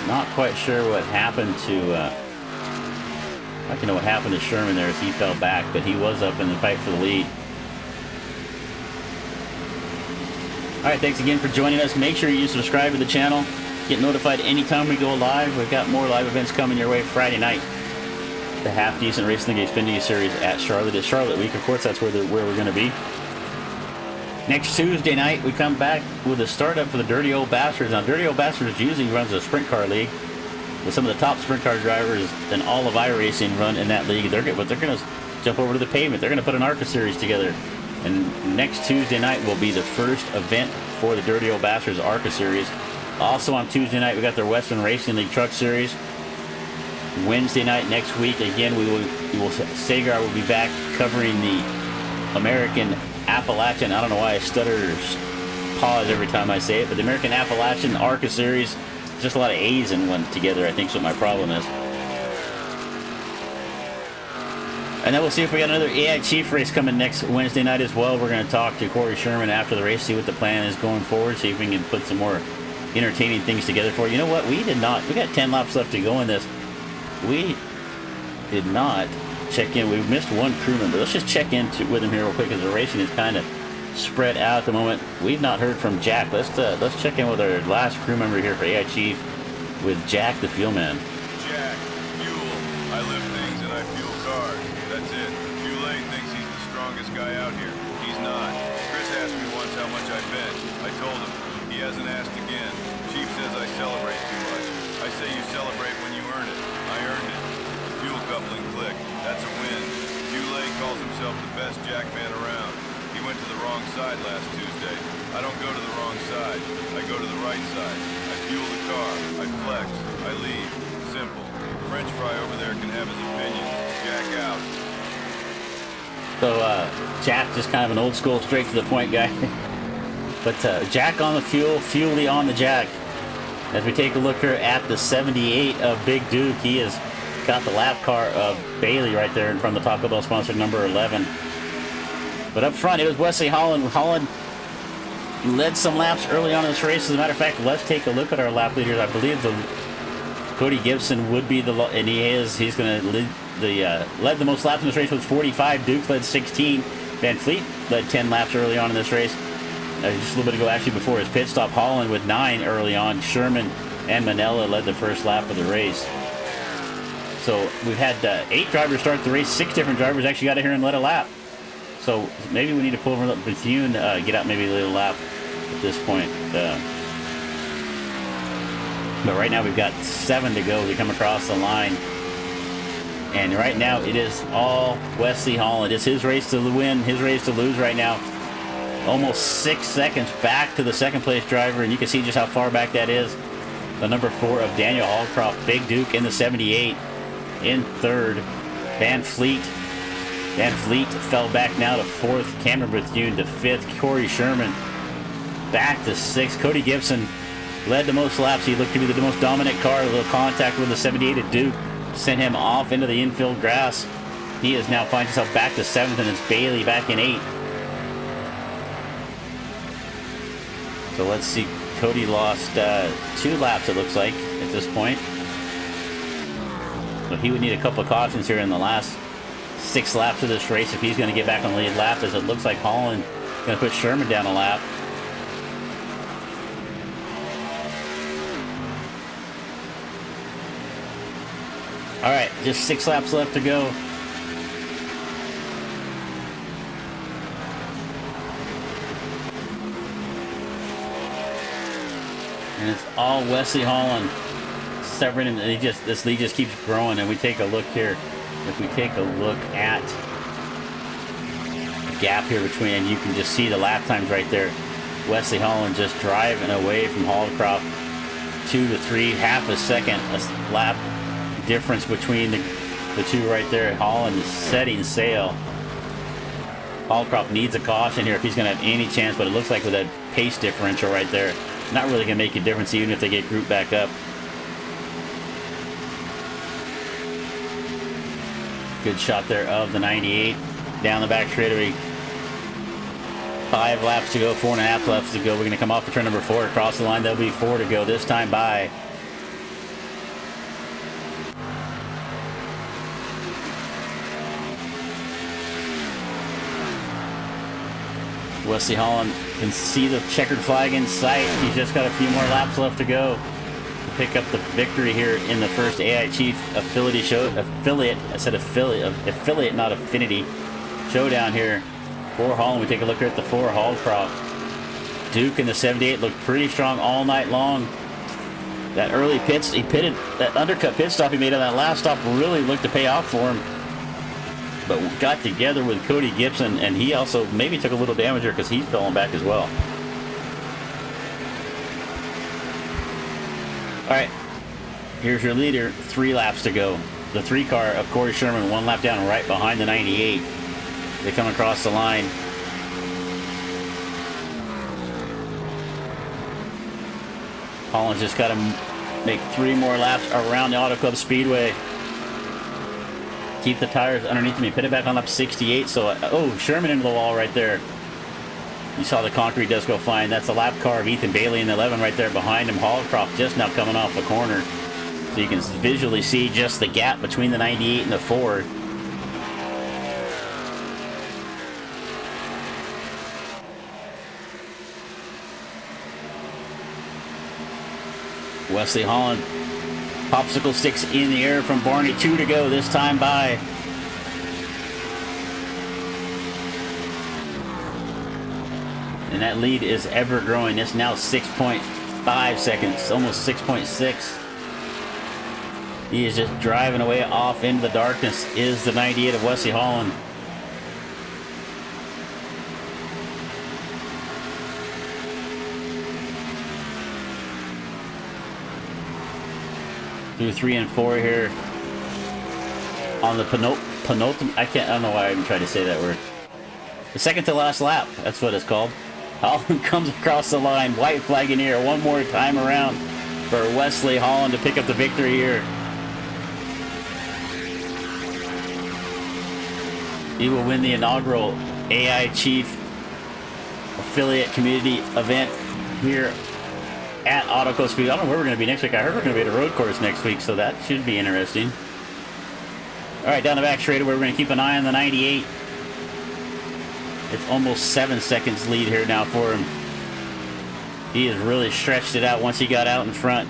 Not quite sure what happened to I can know what happened to Sherman there as he fell back, but he was up in the fight for the lead. All right, thanks again for joining us. Make sure you subscribe to the channel. Get notified anytime we go live. We've got more live events coming your way Friday night. The Half Decent Racing League Xfinity Series at Charlotte. It's Charlotte Week, of course. That's where we're going to be. Next Tuesday night, we come back with a startup for the Dirty Old Bastards. Now, Dirty Old Bastards usually runs a sprint car league with some of the top sprint car drivers in all of iRacing run in that league. But they're going to jump over to the pavement. They're going to put an ARCA series together. And next Tuesday night will be the first event for the Dirty Old Bastards ARCA series. Also on Tuesday night, we got their Western Racing League Truck Series. Wednesday night next week, again, Sagar will be back covering the American Appalachian. I don't know why I stutter or pause every time I say it, but the American Appalachian ARCA series, just a lot of A's in one together, I think is what my problem is. And then we'll see if we got another AI Chief race coming next Wednesday night as well. We're going to talk to Corey Sherman after the race, see what the plan is going forward, see if we can put some more entertaining things together for you. You know what? We got 10 laps left to go in this. We did not check in. We missed one crew member. Let's just check in with him here real quick because the racing is kind of spread out at the moment. We've not heard from Jack. Let's check in with our last crew member here for AI Chief with Jack, the fuel man. Jack, fuel. I lift things and I fuel cars. That's it. Fuel thinks he's the strongest guy out here. He's not. Chris asked me once how much I bench. I told him. He hasn't asked again. Chief says I celebrate too much. I say you celebrate when you earn it. I earned it. The fuel coupling clicked. That's a win. Fule calls himself the best jackman around. He went to the wrong side last Tuesday. I don't go to the wrong side. I go to the right side. I fuel the car. I flex. I leave. Simple. French fry over there can have his opinion. Jack out. So, Jack, just kind of an old school, straight to the point guy. But Jack on the fuel, Fuley on the jack. As we take a look here at the 78 of Big Duke, he has got the lap car of Bailey right there in front of the Taco Bell sponsor, number 11. But up front, it was Wesley Holland. Holland led some laps early on in this race. As a matter of fact, let's take a look at our lap leaders. I believe Cody Gibson would be the, and he's going to lead led the most laps in this race with 45. Duke led 16. Van Fleet led 10 laps early on in this race. Just a little bit ago, actually, before his pit stop, Holland with 9 early on. Sherman and Manella led the first lap of the race. So we've had 8 drivers start the race. 6 different drivers actually got in here and led a lap. So maybe we need to pull over Bethune, get out maybe a little lap at this point. But right now we've got 7 to go. We come across the line. And right now it is all Wesley Holland. It's his race to win, his race to lose right now. Almost 6 seconds back to the second place driver, and you can see just how far back that is. The number 4 of Daniel Hallcroft, Big Duke in the 78 in third. Van Fleet fell back now to 4th. Cameron Bethune to 5th. Corey Sherman back to 6th. Cody Gibson led the most laps. He looked to be the most dominant car. A little contact with the 78 at Duke sent him off into the infield grass. He is now finds himself back to 7th, and it's Bailey back in 8th. So let's see. Cody lost 2 laps, it looks like, at this point. So he would need a couple of cautions here in the last 6 laps of this race if he's going to get back on the lead lap, as it looks like Holland is going to put Sherman down a lap. All right, just 6 laps left to go. And it's all Wesley Holland severing, and this lead just keeps growing. And we take a look here. If we take a look at the gap here between, and you can just see the lap times right there. Wesley Holland just driving away from Hallcroft. 2 to 3, half a second a lap difference between the two right there. Holland is setting sail. Hallcroft needs a caution here if he's going to have any chance, but it looks like with that pace differential right there, not really going to make a difference even if they get grouped back up. Good shot there of the 98 down the back straightaway. 5 laps to go, 4.5 laps to go. We're going to come off for turn number 4 across the line. There'll be 4 to go this time by. Wesley Holland can see the checkered flag in sight. He's just got a few more laps left to go to pick up the victory here in the first AI Chief affiliate, not affinity, showdown here for Holland. We take a look here at the 4, Hallcroft. Duke in the 78 looked pretty strong all night long. That early that undercut pit stop he made on that last stop really looked to pay off for him. But got together with Cody Gibson, and he also maybe took a little damage here because he's falling back as well. All right, here's your leader. 3 laps to go. The 3 car of Corey Sherman, 1 lap down right behind the 98. They come across the line. Holland's just got to make 3 more laps around the Auto Club Speedway. Keep the tires underneath me. Put it back on lap 68. So, oh, Sherman into the wall right there. You saw the concrete does go fine. That's the lap car of Ethan Bailey in the 11 right there behind him. Hallcroft just now coming off the corner. So you can visually see just the gap between the 98 and the 4. Wesley Holland. Popsicle sticks in the air from Barney. 2 to go this time by. And that lead is ever growing. It's now 6.5 seconds, almost 6.6. He is just driving away off into the darkness. Is the 98 of Wesley Holland. Through 3 and 4 here on the penultimate. I don't know why I'm trying to say that word. The second to last lap. That's what it's called. Holland comes across the line. White flag in here. One more time around for Wesley Holland to pick up the victory here. He will win the inaugural AI Chief affiliate community event here at Autoco Speed. I don't know where we're going to be next week. I heard we're going to be at a road course next week, so that should be interesting. All right, down the back straightaway, we're going to keep an eye on the 98. It's almost 7 seconds lead here now for him. He has really stretched it out once he got out in front.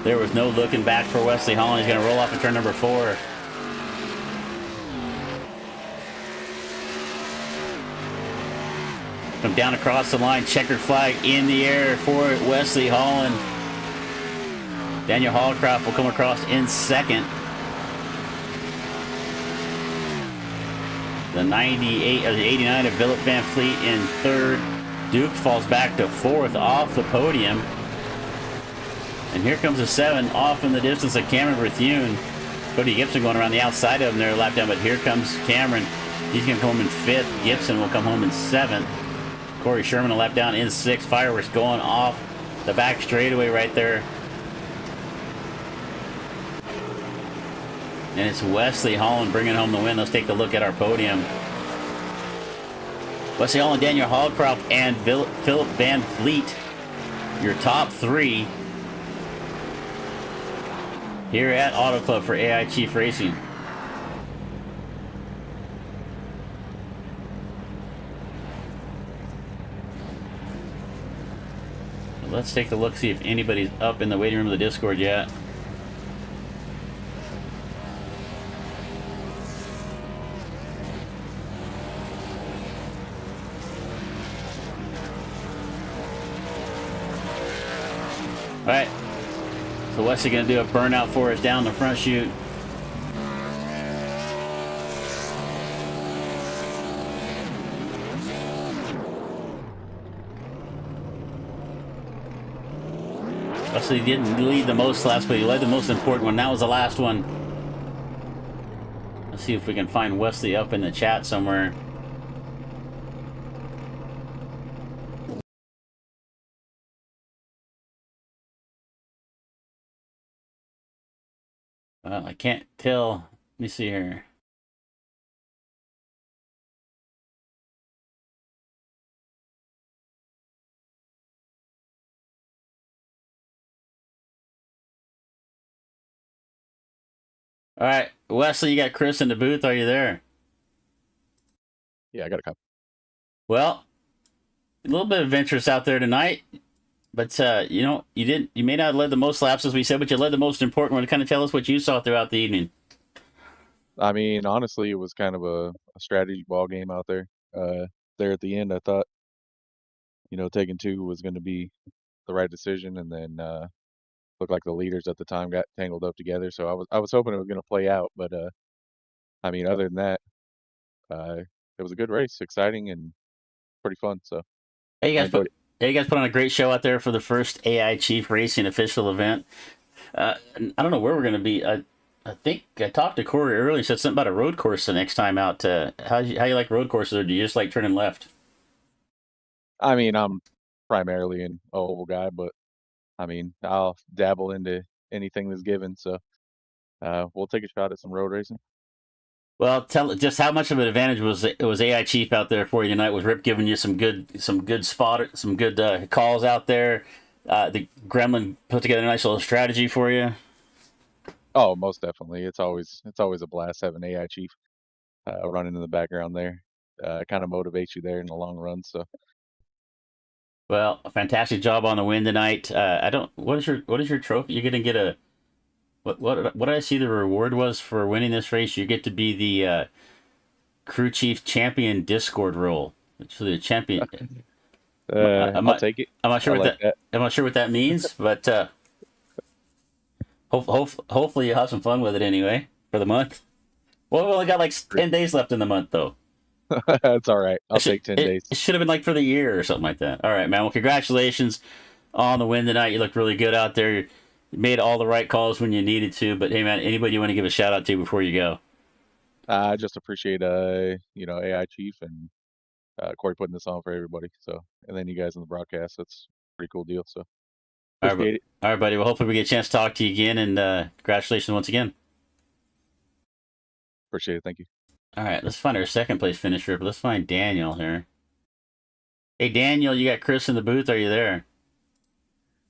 There was no looking back for Wesley Holland. He's going to roll off in turn number 4. Come down across the line, checkered flag in the air for Wesley Holland. Daniel Hallcroft will come across in second. The 98 or the 89 of Philip Van Fleet in third. Duke falls back to fourth off the podium. And here comes a 7 off in the distance of Cameron Bethune. Cody Gibson going around the outside of him there, lap down, but here comes Cameron. He's going to come home in 5th. Gibson will come home in 7th. Corey Sherman a lap down in 6th. Fireworks going off the back straightaway right there. And it's Wesley Holland bringing home the win. Let's take a look at our podium. Wesley Holland, Daniel Hallcroft, and Philip Van Fleet, your top 3 here at Auto Club for AI Chief Racing. Let's take a look, see if anybody's up in the waiting room of the Discord yet. All right, so Wesley gonna do a burnout for us down the front chute. Wesley didn't lead the most laps, but he led the most important one. That was the last one. Let's see if we can find Wesley up in the chat somewhere. I can't tell. Let me see here. All right, Wesley, you got Chris in the booth. Are you there? Yeah, I got a couple. Well, a little bit adventurous out there tonight, but you know, you may not have led the most laps as we said, but you led the most important one. Kind of tell us what you saw throughout the evening. I mean, honestly, it was kind of a strategy ball game out there. There at the end, I thought, taking 2 was going to be the right decision, and then looked like the leaders at the time got tangled up together. So I was hoping it was going to play out, but I mean, other than that, it was a good race, exciting and pretty fun. So Hey, you I guys enjoyed put hey, you guys put on a great show out there for the first AI Chief Racing official event. I don't know where we're going to be. I think I talked to Corey earlier. He said something about a road course the next time out. How you like road courses, or do you just like turning left? I mean, I'm primarily an oval guy, but I mean, I'll dabble into anything that's given. So we'll take a shot at some road racing. Well, tell just how much of an advantage was AI Chief out there for you tonight? Was Rip giving you some good calls out there? The Gremlin put together a nice little strategy for you. Oh, most definitely. It's always a blast having AI Chief running in the background there. Kind of motivates you there in the long run. So. Well, a fantastic job on the win tonight. What is your trophy? You're gonna get a what did I see the reward was for winning this race? You get to be the crew chief champion Discord role. So the champion. I'll take it. I'm not sure I'm not sure what that means, but Hopefully you have some fun with it anyway for the month. Well, we only got like 10 days left in the month, though. That's all right. I'll take 10 days. It should have been like for the year or something like that. All right, man. Well, congratulations on the win tonight. You looked really good out there. You made all the right calls when you needed to. But hey, man, anybody you want to give a shout out to before you go? I just appreciate AI Chief and Corey putting this on for everybody. So, and then you guys in the broadcast. That's a pretty cool deal. So appreciate it. All right, buddy. Well, hopefully we get a chance to talk to you again. And congratulations once again. Appreciate it. Thank you. All right, let's find our second place finisher. But let's find Daniel here. Hey, Daniel, you got Chris in the booth. Are you there?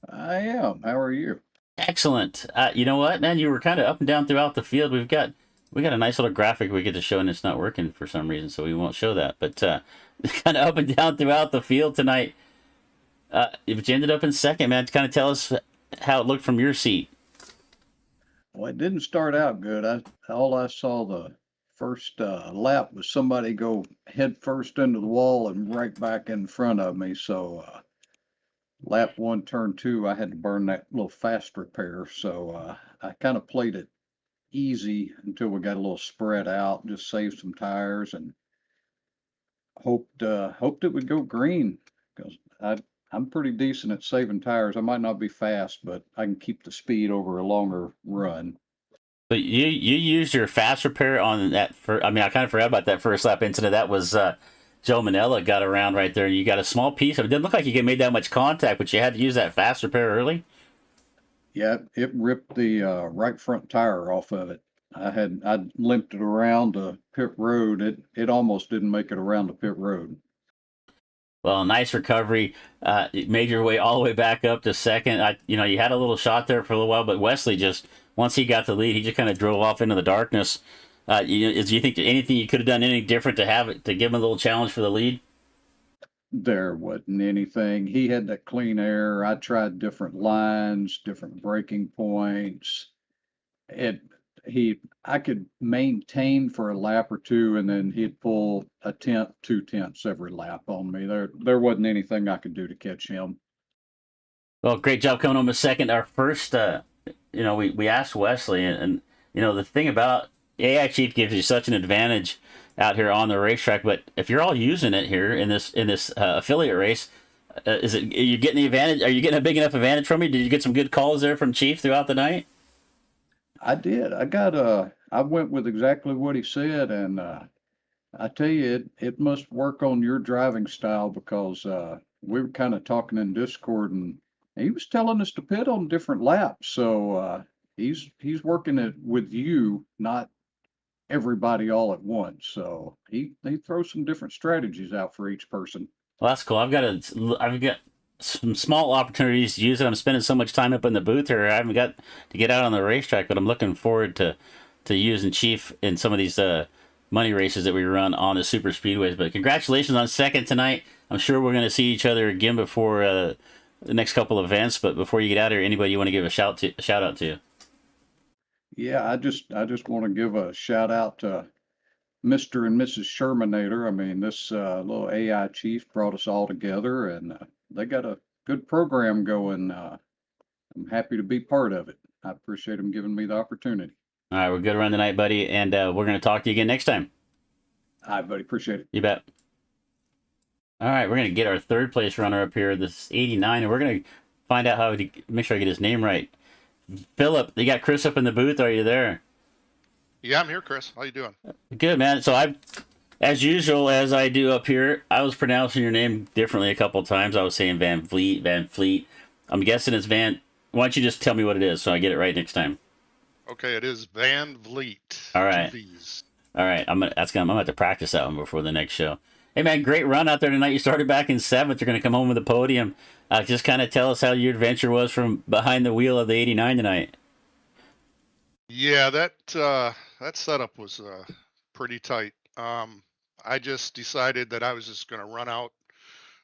I am. How are you? Excellent. You know what, man? You were kind of up and down throughout the field. We got a nice little graphic we get to show, and it's not working for some reason, so we won't show that. But kind of up and down throughout the field tonight. But you ended up in second, man. Kind of tell us how it looked from your seat. Well, it didn't start out good. All I saw the first lap was somebody go head first into the wall and right back in front of me. So lap 1, turn 2, I had to burn that little fast repair. So I kind of played it easy until we got a little spread out, just saved some tires and hoped it would go green because I'm pretty decent at saving tires. I might not be fast, but I can keep the speed over a longer run. But you used your fast repair on that. I kind of forgot about that first lap incident. That was Joe Manella got around right there. You got a small piece of it. Didn't look like you made that much contact, but you had to use that fast repair early. Yeah, it ripped the right front tire off of it. I limped it around the pit road. It almost didn't make it around the pit road. Well, nice recovery. You made your way all the way back up to second. You had a little shot there for a little while, but Wesley just once he got the lead, he just kind of drove off into the darkness. Do you think anything you could have done any different to give him a little challenge for the lead? There wasn't anything. He had that clean air. I tried different lines, different braking points. I could maintain for a lap or two, and then he'd pull a tenth, 2/10 every lap on me. There wasn't anything I could do to catch him. Well, great job coming home with second. Our first, we asked Wesley, and the thing about AI Chief gives you such an advantage out here on the racetrack. But if you're all using it here in this affiliate race, are you getting the advantage? Are you getting a big enough advantage from me? Did you get some good calls there from Chief throughout the night? I did. I went with exactly what he said, and I tell you, it must work on your driving style because we were kind of talking in Discord, and he was telling us to pit on different laps. So he's working it with you, not everybody all at once. So he throws some different strategies out for each person. Well, that's cool. I've got some small opportunities to use it. I'm spending so much time up in the booth here. I haven't got to get out on the racetrack, but I'm looking forward to using Chief in some of these money races that we run on the super speedways. But congratulations on second tonight. I'm sure we're going to see each other again before the next couple of events. But before you get out of here, anybody you want to give a shout out to? Yeah, I just want to give a shout out to Mr. and Mrs. Shermanator. I mean, this little AI Chief brought us all together, and they got a good program going. I'm happy to be part of it. I appreciate them giving me the opportunity. All right, we're good run tonight, buddy, and we're going to talk to you again next time. All right, buddy. Appreciate it. You bet. All right, we're going to get our third place runner up here, this 89, and we're going to find out how to make sure I get his name right. Philip, you got Chris up in the booth. Are you there? Yeah, I'm here, Chris. How you doing? Good, man. So as usual, as I do up here, I was pronouncing your name differently a couple of times. I was saying Van Fleet. I'm guessing it's Van. Why don't you just tell me what it is so I get it right next time? Okay, it is Van Vliet. All right. All right. I'm gonna have to practice that one before the next show. Hey, man, great run out there tonight. You started back in 7th. You're going to come home with the podium. Just kind of tell us how your adventure was from behind the wheel of the 89 tonight. Yeah, that setup was pretty tight. I just decided that I was just going to run out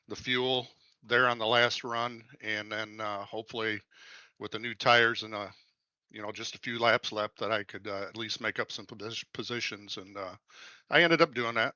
the fuel there on the last run, and then hopefully with the new tires and just a few laps left that I could at least make up some positions, and I ended up doing that.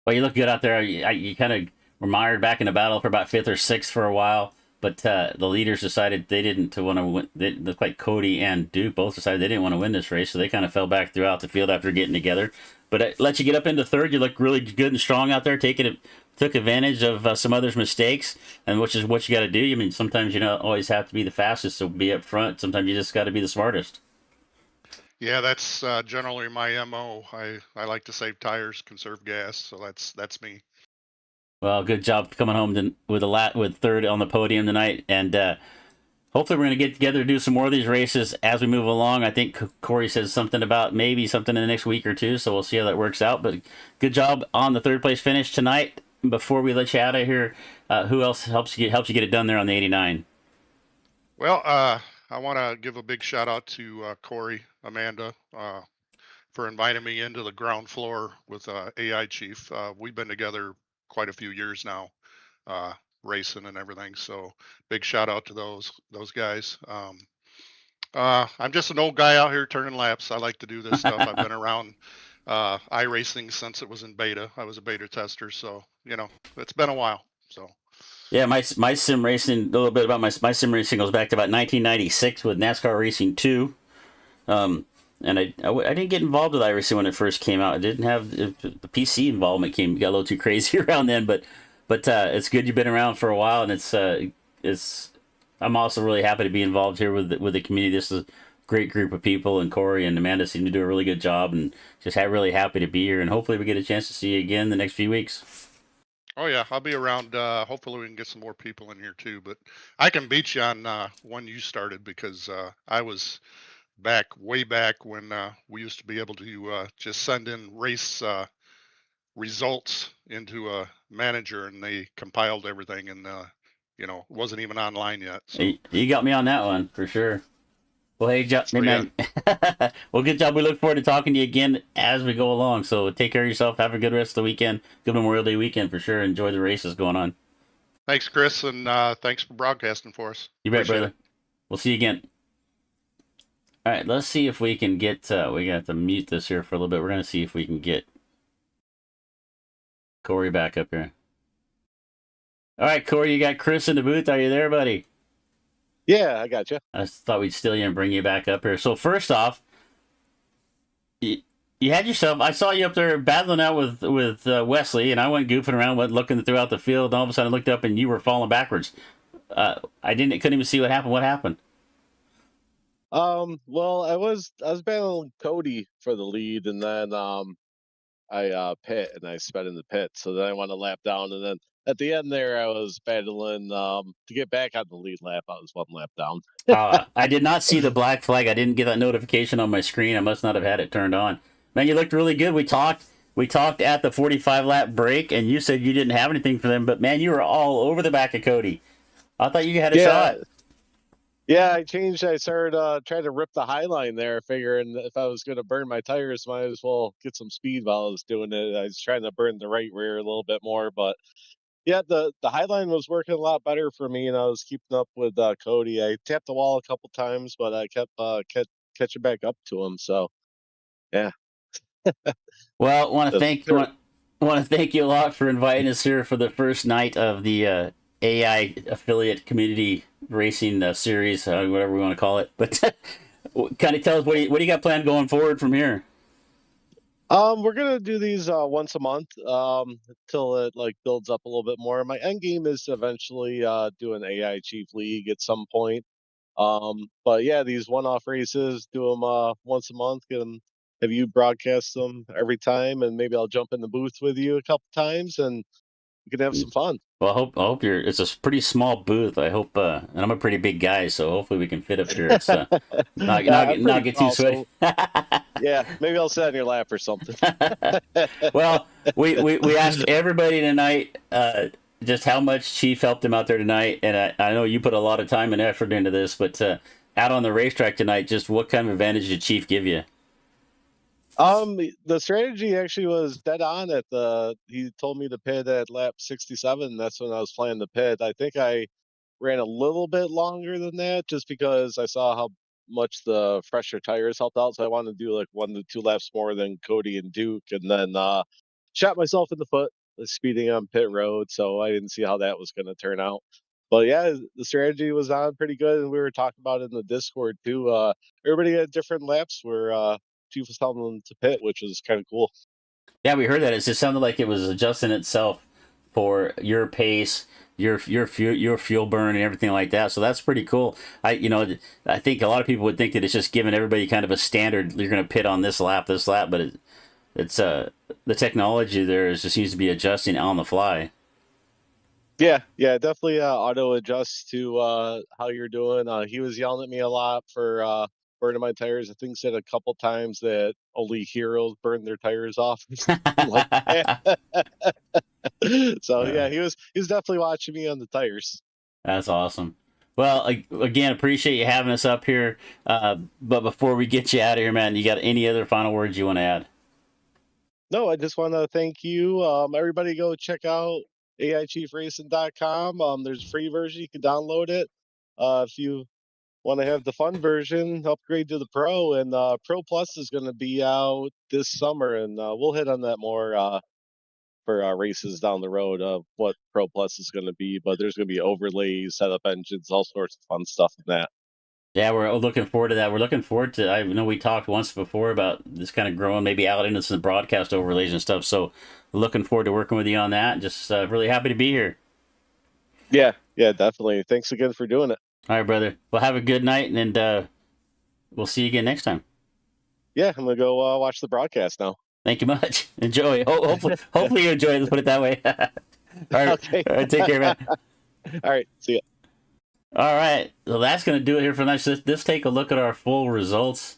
Well, you look good out there. You kind of were mired back in the battle for about 5th or 6th for a while. but the leaders decided they didn't want to win. They looked like Cody and Duke both decided they didn't want to win this race, so they kind of fell back throughout the field after getting together. But it lets you get up into third. You look really good and strong out there, took advantage of some others' mistakes, and which is what you got to do. I mean, sometimes you don't always have to be the fastest, so be up front. Sometimes you just got to be the smartest. Yeah, that's generally my MO. I like to save tires, conserve gas, so that's me. Well, good job coming home with third on the podium tonight, and hopefully we're going to get together to do some more of these races as we move along. I think Corey says something about maybe something in the next week or two, so we'll see how that works out. But good job on the third place finish tonight. Before we let you out of here, who else helps you get it done there on the 89? Well, I want to give a big shout out to Corey, Amanda, for inviting me into the ground floor with AI Chief. We've been together quite a few years now, racing and everything. So big shout out to those guys. I'm just an old guy out here turning laps. I like to do this stuff. I've been around iRacing since it was in beta. I was a beta tester, so it's been a while. So Yeah, my sim racing, a little bit about my sim racing goes back to about 1996 with NASCAR Racing 2. And I didn't get involved with iRacing when it first came out. I didn't have the PC involvement got a little too crazy around then, but it's good you've been around for a while, and it's I'm also really happy to be involved here with the community. This is a great group of people, and Corey and Amanda seem to do a really good job, and just really happy to be here, and hopefully we get a chance to see you again the next few weeks. oh yeah, I'll be around. Hopefully we can get some more people in here too. But I can beat you on when you started, because I was way back when we used to be able to just send in race results into a manager, and they compiled everything, and wasn't even online yet. So You got me on that one for sure. Well, hey, So, man. Well, good job. We look forward to talking to you again as we go along. So take care of yourself. Have a good rest of the weekend. Good Memorial Day weekend for sure. Enjoy the races going on. thanks, Chris, and thanks for broadcasting for us. You bet, Appreciate brother. it. We'll see you again. All right, let's see if we can get. We got to mute this here for a little bit. We're going to see if we can get Corey back up here. All right, Corey, you got Chris in the booth. Are you there, buddy? Yeah, I got you. I just thought we'd steal you and bring you back up here. So first off, you had yourself. I saw you up there battling out with Wesley, and I went goofing around, went looking throughout the field. And all of a sudden, I looked up, and you were falling backwards. I couldn't even see what happened. What happened? Well, I was battling Cody for the lead, and then I pit and I sped in the pit. So then I went a lap down, and then at the end there, I was battling to get back on the lead lap. I was one lap down. I did not see the black flag. I didn't get that notification on my screen. I must not have had it turned on. Man, you looked really good. We talked at the 45 lap break, and you said you didn't have anything for them, but man, you were all over the back of Cody. I thought you had a shot. Yeah, I changed. I started trying to rip the high line there, figuring if I was going to burn my tires, might as well get some speed while I was doing it. I was trying to burn the right rear a little bit more, but yeah, the high line was working a lot better for me, and I was keeping up with Cody. I tapped the wall a couple times, but I kept catching back up to him. So yeah. Well, want to thank you a lot for inviting us here for the first night of the AI affiliate community racing series, whatever we want to call it. But kind of tell us what do you got planned going forward from here? We're gonna do these once a month till it builds up a little bit more. My end game is to eventually do an AI Chief League at some point. But yeah, these one-off races, do them once a month. Have you broadcast them every time, and maybe I'll jump in the booth with you a couple times, and we can have some fun. Well, I hope it's a pretty small booth. I hope, and I'm a pretty big guy, so hopefully we can fit up here. It's not get too sweaty. Yeah, maybe I'll sit on your lap or something. Well, we asked everybody tonight just how much Chief helped him out there tonight, and I know you put a lot of time and effort into this, but out on the racetrack tonight, just what kind of advantage did Chief give you? The strategy actually was dead on he told me to pit at lap 67. That's when I was planning to pit. I think I ran a little bit longer than that just because I saw how much the fresher tires helped out. So I wanted to do 1 to 2 laps more than Cody and Duke, and then shot myself in the foot speeding on pit road. So I didn't see how that was going to turn out. But yeah, the strategy was on pretty good, and we were talking about it in the Discord too. Everybody had different laps where Chief was telling them to pit, which was kind of cool. Yeah, we heard that. It just sounded like it was adjusting itself for your pace, your fuel burn, and everything like that. So that's pretty cool. I think a lot of people would think that it's just giving everybody kind of a standard. You're going to pit on this lap, but it's the technology there just seems to be adjusting on the fly. Yeah, definitely auto adjust to how you're doing. He was yelling at me a lot for burning my tires. I think he said a couple times that only heroes burn their tires off or something like that. So yeah, he was definitely watching me on the tires. That's awesome. Well, again, appreciate you having us up here. But before we get you out of here, man, you got any other final words you want to add? No, I just want to thank you. Everybody go check out AIChiefRacing.com. There's a free version. You can download it. If you want to have the fun version, upgrade to the Pro. And Pro Plus is going to be out this summer. And we'll hit on that more for races down the road of what Pro Plus is going to be. But there's going to be overlays, setup engines, all sorts of fun stuff in that. Yeah, we're looking forward to that. We're looking forward to. I know we talked once before about this kind of growing maybe out into some broadcast overlays and stuff. So, looking forward to working with you on that. Just really happy to be here. Yeah, definitely. Thanks again for doing it. All right, brother. Well, have a good night, and we'll see you again next time. Yeah, I'm gonna go watch the broadcast now. Thank you much. Enjoy. Hopefully you enjoy it. Let's put it that way. All right. Okay. All right. Take care, man. All right. See ya. All right, well, that's going to do it here for tonight. Let's take a look at our full results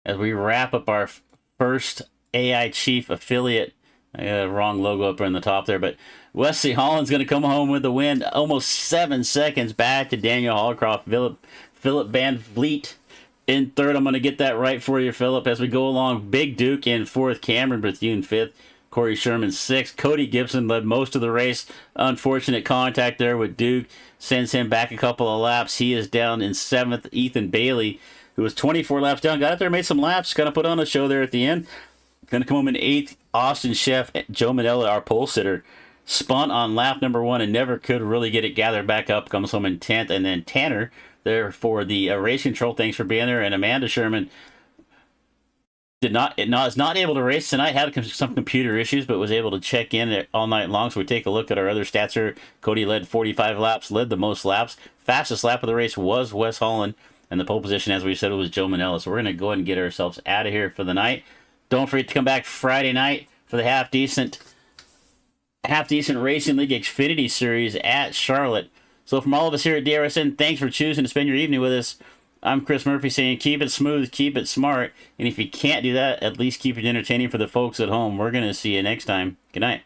as we wrap up our first AI Chief affiliate. I got a wrong logo up in the top there, but Wesley Holland's going to come home with the win, almost 7 seconds back to Daniel Hallcroft. Philip Van Vliet in third. I'm going to get that right for you, Philip, as we go along. Big Duke in fourth, Cameron Bethune fifth, Corey Sherman sixth. Cody Gibson led most of the race. Unfortunate contact there with Duke. Sends him back a couple of laps. He is down in seventh. Ethan Bailey, who was 24 laps down, got out there, made some laps, kind of put on a show there at the end. Going to come home in eighth. Austin Chef, Joe Manella, our pole sitter, spun on lap number one and never could really get it gathered back up. Comes home in 10th. And then Tanner there for the race control. Thanks for being there. And Amanda Sherman is not able to race tonight. Had some computer issues, but was able to check in all night long. So we take a look at our other stats here. Cody led 45 laps, led the most laps. Fastest lap of the race was Wes Holland, and the pole position, as we said, was Joe Manella. So we're going to go ahead and get ourselves out of here for the night. Don't forget to come back Friday night for the half decent Racing League Xfinity Series at Charlotte. So from all of us here at DRSN, thanks for choosing to spend your evening with us. I'm Chris Murphy saying keep it smooth, keep it smart, and if you can't do that, at least keep it entertaining for the folks at home. We're going to see you next time. Good night.